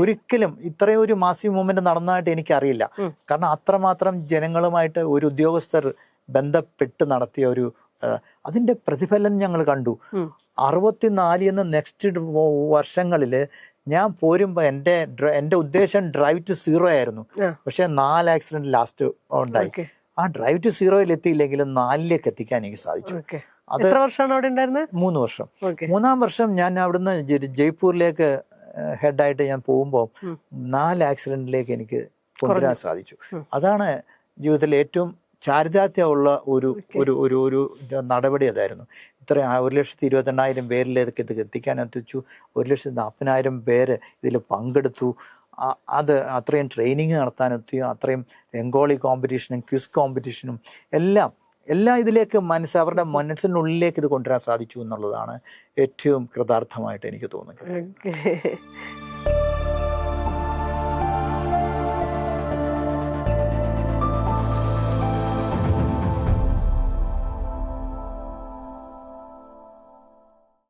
ഒരിക്കലും ഇത്രയും ഒരു മാസീവ് മൂവ്മെന്റ് നടന്നതായിട്ട് എനിക്കറിയില്ല. കാരണം അത്രമാത്രം ജനങ്ങളുമായിട്ട് ഒരു ഉദ്യോഗസ്ഥർ ബന്ധപ്പെട്ട് നടത്തിയ അതിന്റെ പ്രതിഫലനം ഞങ്ങൾ കണ്ടു. 64 എന്ന നെക്സ്റ്റ് വർഷങ്ങളിൽ ഞാൻ പോരുമ്പോൾ എൻ്റെ ഉദ്ദേശം ഡ്രൈവ് ടു 0 ആയിരുന്നു. പക്ഷെ 4 ആക്സിഡന്റ് ലാസ്റ്റ് ഉണ്ടായി. ആ ഡ്രൈവ് ടു 0 എത്തിയില്ലെങ്കിലും 4ലേക്ക് എത്തിക്കാൻ എനിക്ക് സാധിച്ചു. എത്ര വർഷമാണ് അവിടെ ഉണ്ടായിരുന്നത്? 3 വർഷം. 3-ാം വർഷം ഞാൻ അവിടുന്ന് ജയ്പൂരിലേക്ക് ഹെഡായിട്ട് ഞാൻ പോകുമ്പോൾ 4 ആക്സിഡന്റിലേക്ക് എനിക്ക് കൊണ്ടുവരാൻ സാധിച്ചു. അതാണ് ജീവിതത്തിൽ ഏറ്റവും ചാരിതാർത്ഥ്യമുള്ള ഒരു നടപടി. അതായിരുന്നു ഇത്ര 1,28,000 പേരിലേക്ക് ഇത് എത്തിക്കാൻ എത്തിച്ചു. 1,40,000 പേര് ഇതിൽ പങ്കെടുത്തു. അത് അത്രയും ട്രെയിനിങ് നടത്താനെത്തിയോ, അത്രയും രംഗോളി കോമ്പറ്റീഷനും ക്വിസ് കോമ്പറ്റീഷനും എല്ലാം ഇതിലേക്ക് അവരുടെ മനസ്സിനുള്ളിലേക്ക് ഇത് കൊണ്ടുവരാൻ സാധിച്ചു എന്നുള്ളതാണ് ഏറ്റവും കൃതാർത്ഥമായിട്ട് എനിക്ക് തോന്നുന്നത്.